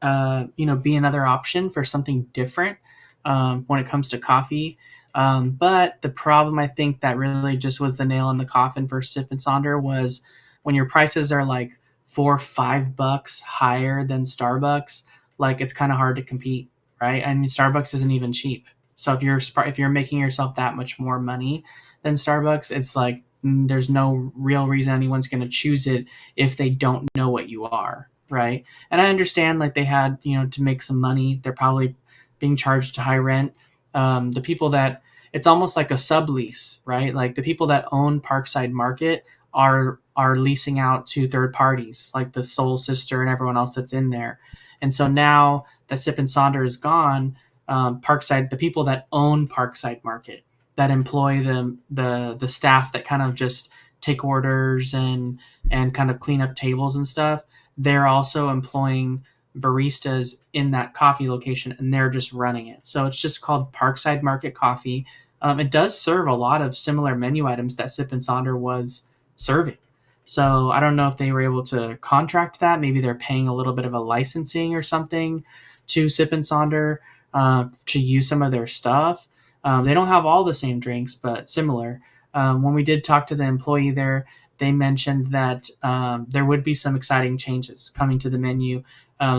be another option for something different when it comes to coffee. But the problem I think that really just was the nail in the coffin for Sip and Sonder was when your prices are like $4 or $5 higher than Starbucks, like it's kind of hard to compete, right? I mean, Starbucks isn't even cheap. So if you're making yourself that much more money than Starbucks, it's like there's no real reason anyone's going to choose it if they don't know what you are, right? And I understand like they had to make some money. They're probably being charged to high rent. The people that it's almost like a sublease, right? Like the people that own Parkside Market are leasing out to third parties like the Soul Sister and everyone else that's in there. And so now that Sip and Sonder is gone, Parkside, the people that own Parkside Market, that employ the staff that kind of just take orders and kind of clean up tables and stuff, they're also employing baristas in that coffee location, and they're just running it. So it's just called Parkside Market Coffee. It does serve a lot of similar menu items that Sip and Sonder was serving. So I don't know if they were able to contract that. Maybe they're paying a little bit of a licensing or something to Sip and Sonder to use some of their stuff. They don't have all the same drinks, but similar. When we did talk to the employee there, they mentioned that there would be some exciting changes coming to the menu.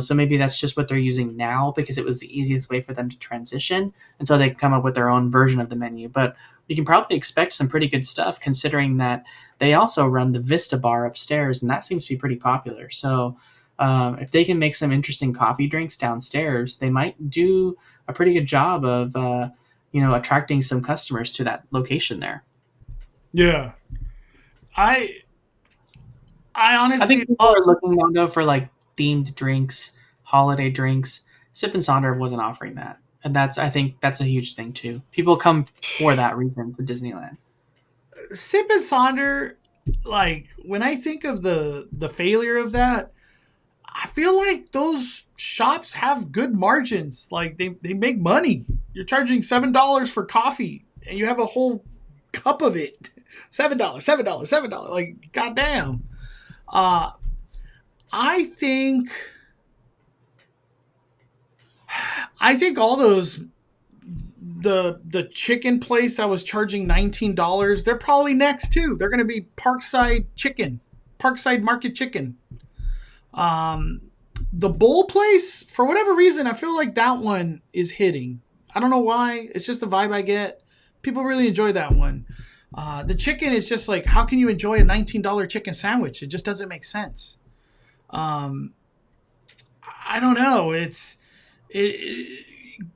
So maybe that's just what they're using now because it was the easiest way for them to transition until they can come up with their own version of the menu. But we can probably expect some pretty good stuff considering that they also run the Vista Bar upstairs, and that seems to be pretty popular. So if they can make some interesting coffee drinks downstairs, they might do a pretty good job of attracting some customers to that location there. Yeah. I I I honestly think people are looking now though for like themed drinks, holiday drinks. Sip and Sonder wasn't offering that, and I think that's a huge thing too. People come for that reason to Disneyland. Sip and Sonder, like when I think of the failure of that, I feel like those shops have good margins. Like they make money. You're charging $7 for coffee and you have a whole cup of it. $7, $7, $7. Like goddamn. Uh I think I think all those the chicken place that was charging $19, they're probably next too. They're gonna be Parkside Chicken. Parkside Market Chicken. Um the bowl place, for whatever reason, I feel like that one is hitting. I don't know why. It's just the vibe I get. People really enjoy that one. The chicken is just like, how can you enjoy a $19 chicken sandwich? It just doesn't make sense. Um, I don't know.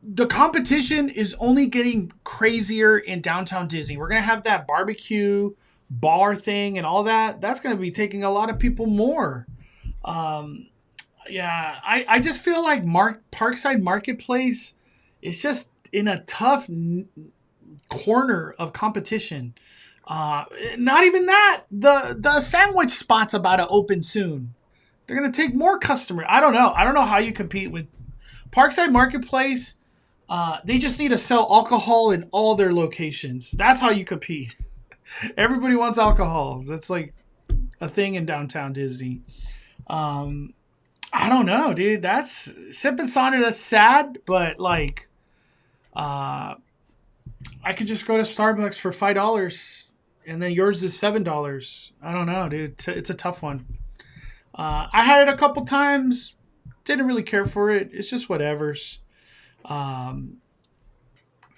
The competition is only getting crazier in downtown Disney. We're gonna have that barbecue bar thing and all that. That's gonna be taking a lot of people more. Um, yeah, I just feel like Parkside Marketplace is just in a tough corner of competition. Not even that. The sandwich spot's about to open soon. They're gonna take more customers. I don't know. I don't know how you compete with Parkside Marketplace. They just need to sell alcohol in all their locations. That's how you compete. Everybody wants alcohol. That's like a thing in downtown Disney. Um, I don't know, dude. That's Sip and Sonder. That's sad, but like, uh, I could just go to Starbucks for $5, and then yours is $7. I don't know, dude. It's a tough one. I had it a couple times. Didn't really care for it. It's just whatever's. Um,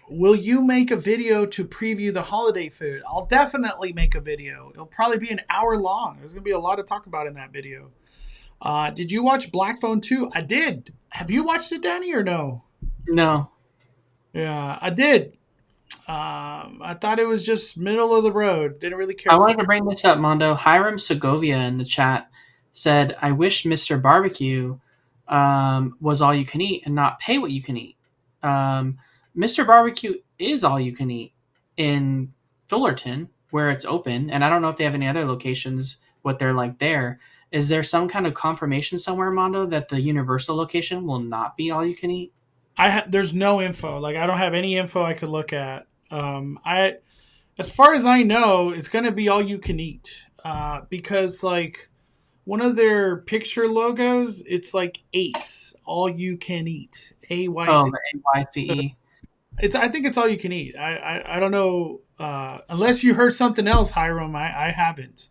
will you make a video to preview the holiday food? I'll definitely make a video. It'll probably be an hour long. There's gonna be a lot to talk about in that video. Did you watch Black Phone 2? I did. Have you watched it, Danny, or no? No. Yeah, I did. I thought it was just middle of the road. Didn't really care. I wanted to bring this up, Mondo. Hiram Segovia in the chat said, I wish Mr. Barbecue was all you can eat and not pay what you can eat. Mr. Barbecue is all you can eat in Fullerton, where it's open, and I don't know if they have any other locations, what they're like there. Is there some kind of confirmation somewhere, Mondo, that the Universal location will not be all you can eat? There's no info. Like I don't have any info I could look at. I As far as I know, it's gonna be all you can eat. Because like one of their picture logos, it's like Ace, all you can eat. Oh, AYC. the AYCE. I think it's all you can eat. I don't know unless you heard something else, Hiram. I haven't.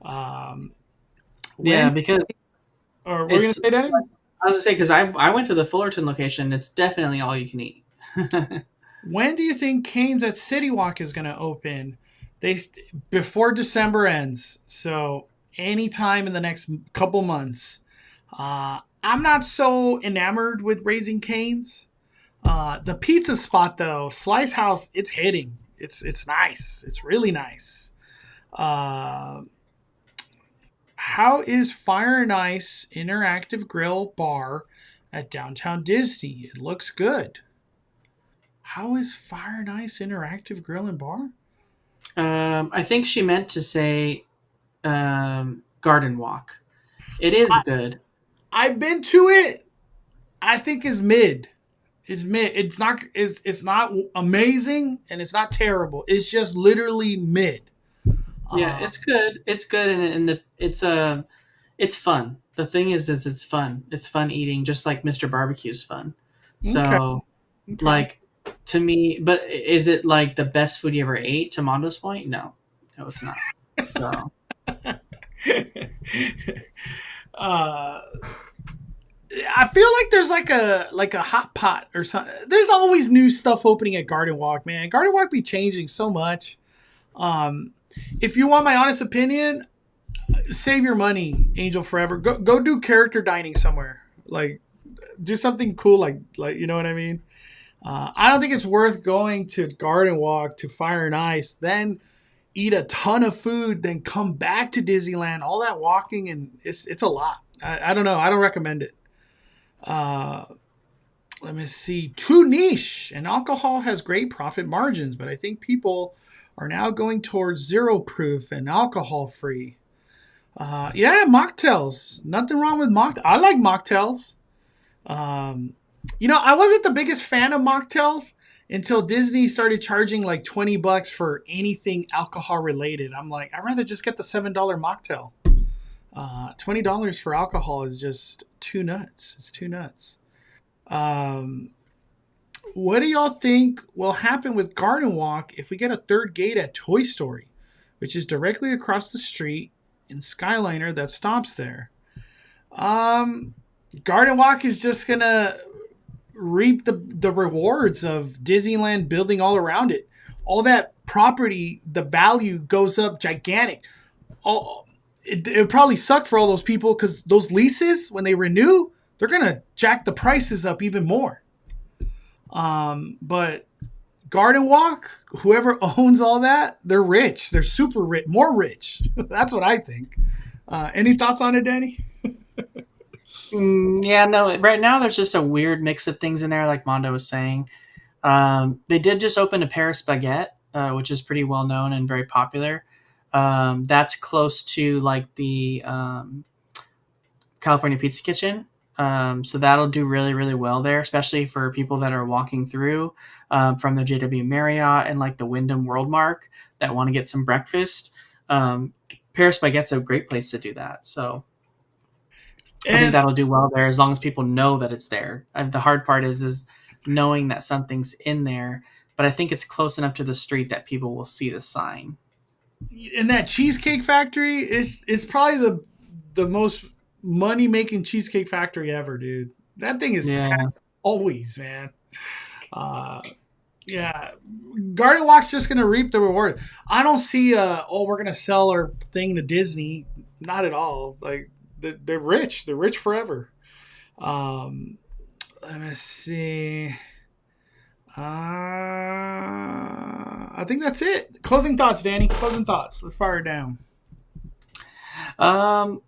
Um, Yeah, when because or we're gonna it's. say that? I was gonna say because I went to the Fullerton location. It's definitely all you can eat. When do you think Canes at City Walk is gonna open? Before December ends, so anytime in the next couple months. I'm not so enamored with Raising Canes. The pizza spot though, Slice House, it's hitting. It's nice. It's really nice. Uh, how is Fire and Ice Interactive Grill Bar at Downtown Disney? It looks good. How is Fire and Ice Interactive Grill and Bar? I think she meant to say Garden Walk. It is good. I've been to it. I think is mid. Is mid. It's not amazing and it's not terrible. It's just literally mid. Yeah, Uh, it's good. It's good, it's fun. The thing is it's fun. It's fun eating, just like Mr. Barbecue's fun. okay. So, Okay. like to me, but is it like the best food you ever ate? To Mondo's point, no, no, it's not. So, uh, I feel like there's like a hot pot or something. There's always new stuff opening at Garden Walk, man. Garden Walk be changing so much. Um, if you want my honest opinion, save your money, Angel Forever. Go do character dining somewhere. Like do something cool, like you know what I mean. I don't think it's worth going to Garden Walk to Fire and Ice, then eat a ton of food, then come back to Disneyland. All that walking and it's a lot. I don't know. I don't recommend it. Uh, Let me see. Too niche, and alcohol has great profit margins, but I think people are now going towards zero proof and alcohol free. Yeah, mocktails. Nothing wrong with mocktails. I like mocktails. Um, I wasn't the biggest fan of mocktails until Disney started charging like $20 for anything alcohol related. I'm like, I'd rather just get the $7 mocktail. $20 for alcohol is just too nuts. It's too nuts. Um, what do y'all think will happen with Garden Walk if we get a third gate at Toy Story, which is directly across the street in Skyliner that stops there? Um, Garden Walk is just gonna reap the rewards of Disneyland building all around it. All that property, the value goes up gigantic. It probably suck for all those people because those leases, when they renew, they're gonna jack the prices up even more. But Garden Walk, whoever owns all that, they're rich. They're super rich, more rich. That's what I think. Any thoughts on it, Danny? yeah, no. Right now, there's just a weird mix of things in there, like Mondo was saying. They did just open a Paris Baguette, which is pretty well known and very popular. That's close to like the California Pizza Kitchen. So that'll do really, really well there, especially for people that are walking through from the JW Marriott and like the Wyndham World Mark that want to get some breakfast. Paris Baguette's a great place to do that. So I think And that'll do well there as long as people know that it's there. And the hard part is knowing that something's in there, but I think it's close enough to the street that people will see the sign. that Cheesecake Factory is probably the most money making cheesecake factory ever, dude. That thing is Yeah. packed always, man. Uh, yeah, Garden Walk's just gonna reap the reward. I don't see we're gonna sell our thing to Disney. Not at all. Like they're rich. They're rich forever. Um, Let me see. I think that's it. Closing thoughts, Danny. Closing thoughts. Let's fire it down. Um,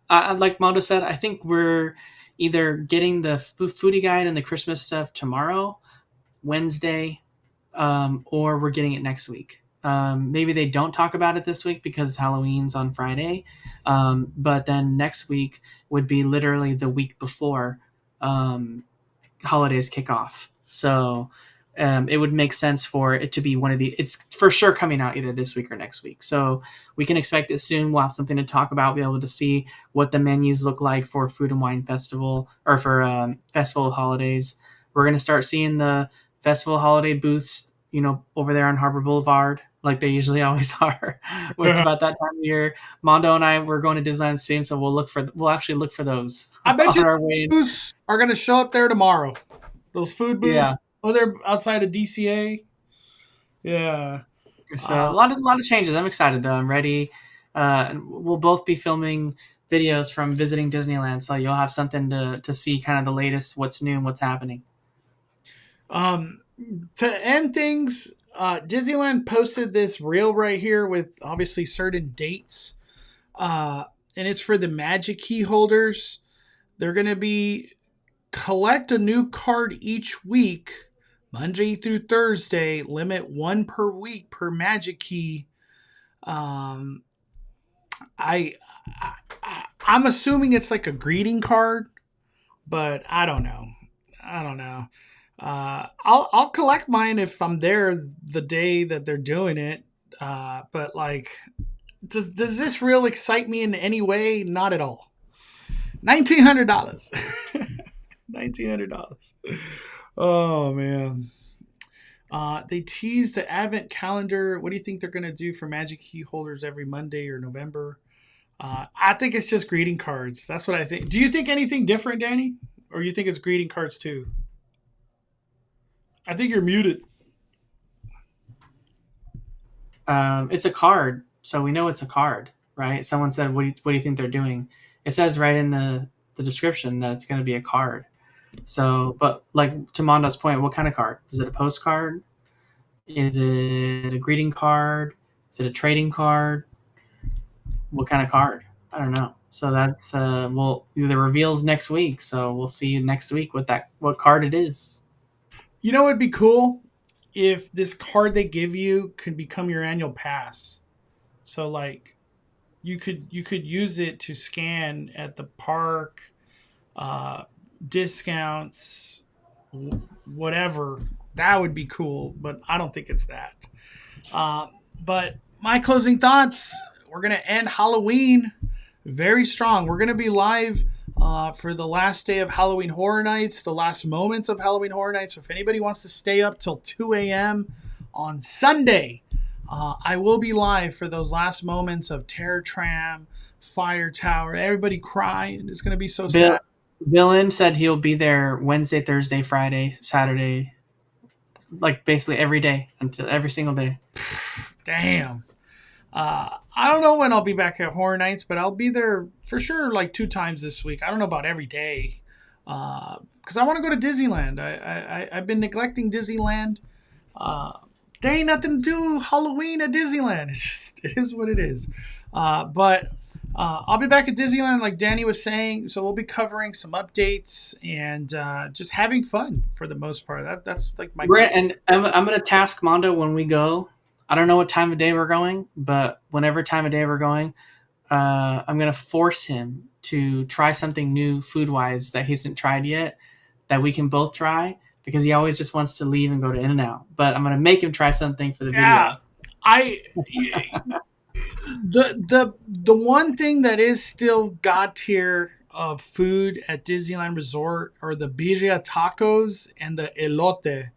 like Mondo said, I think we're either getting the foodie guide and the Christmas stuff tomorrow, Wednesday, or we're getting it next week. Maybe they don't talk about it this week because Halloween's on Friday. But then next week would be literally the week before holidays kick off. So it would make sense for it to be one of the. It's for sure coming out either this week or next week. So we can expect it soon. We'll have something to talk about. Be able to see what the menus look like for Food and Wine Festival or for Festival of Holidays. We're gonna start seeing the Festival holiday booths, over there on Harbor Boulevard, like they usually always are. When it's about that time of year. Mondo and I we're going to Disneyland soon, so we'll actually look for those. I bet you on our way. booths are going to show up there tomorrow. Those food booths. Yeah. Oh, they're outside of DCA. Yeah. So a lot of changes. I'm excited though. I'm ready. We'll both be filming videos from visiting Disneyland, so you'll have something to see, kind of the latest, what's new and what's happening. To end things, Disneyland posted this reel right here with obviously certain dates, and it's for the Magic Key holders. They're going to be collect a new card each week, Monday through Thursday, limit 1 per week per Magic Key. I'm assuming it's like a greeting card, but I don't know. I'll collect mine if I'm there the day that they're doing it. But like, does this reel excite me in any way? Not at all. $1,900. $1,900. Oh man. They teased the advent calendar. What do you think they're gonna do for Magic Key holders every Monday or November? I think it's just greeting cards. That's what I think. Do you think anything different, Danny? Or you think it's greeting cards too? I think you're muted. It's a card, so we know it's a card, right? Someone said, what do you think they're doing? It says right in the description that it's going to be a card. So, but like to Mondo's point, what kind of card? Is it a postcard? Is it a greeting card? Is it a trading card? What kind of card? I don't know. So that's the reveals next week. So we'll see you next week what card it is. You know, it'd be cool if this card they give you could become your annual pass. So like, you could use it to scan at the park, discounts, whatever. That would be cool, but I don't think it's that. But my closing thoughts: we're gonna end Halloween very strong. We're gonna be live for the last day of Halloween Horror Nights, the last moments of Halloween Horror Nights. So if anybody wants to stay up till 2 a.m. on Sunday, I will be live for those last moments of Terror Tram, Fire Tower, everybody crying. It's going to be so sad. Villain said he'll be there Wednesday, Thursday, Friday, Saturday, like basically every day, until every single day. Damn. I don't know when I'll be back at Horror Nights, but I'll be there for sure like 2 times this week. I don't know about every day, because I want to go to Disneyland. I've been neglecting Disneyland. There ain't nothing to do Halloween at Disneyland. It is what it is. But I'll be back at Disneyland like Danny was saying. So we'll be covering some updates and just having fun for the most part. That's like my. And I'm going to task Mondo when we go. I don't know what time of day we're going, but whenever time of day we're going, I'm going to force him to try something new food-wise that he hasn't tried yet, that we can both try, because he always just wants to leave and go to In-N-Out. But I'm going to make him try something for the video. The one thing that is still God tier of food at Disneyland Resort are the birria tacos and the elote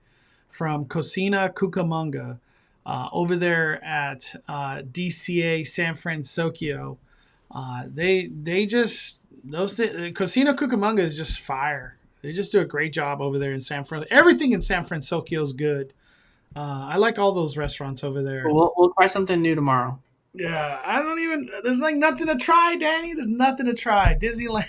from Cocina Cucamonga. Over there at DCA San Francisco, they just Cocina Cucamonga is just fire. They just do a great job over there in San Francisco. Everything in San Francisco is good. I like all those restaurants over there. We'll try something new tomorrow. Yeah, there's like nothing to try, Danny. There's nothing to try. Disneyland,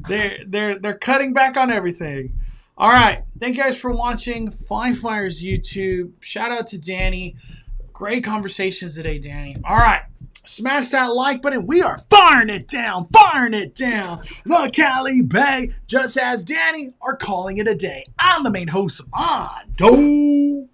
they're cutting back on everything. All right. Thank you guys for watching Fly Flyers YouTube. Shout out to Danny. Great conversations today, Danny. All right. Smash that like button. We are firing it down. The Cali Bay, just as Danny, are calling it a day. I'm the main host, Mondo.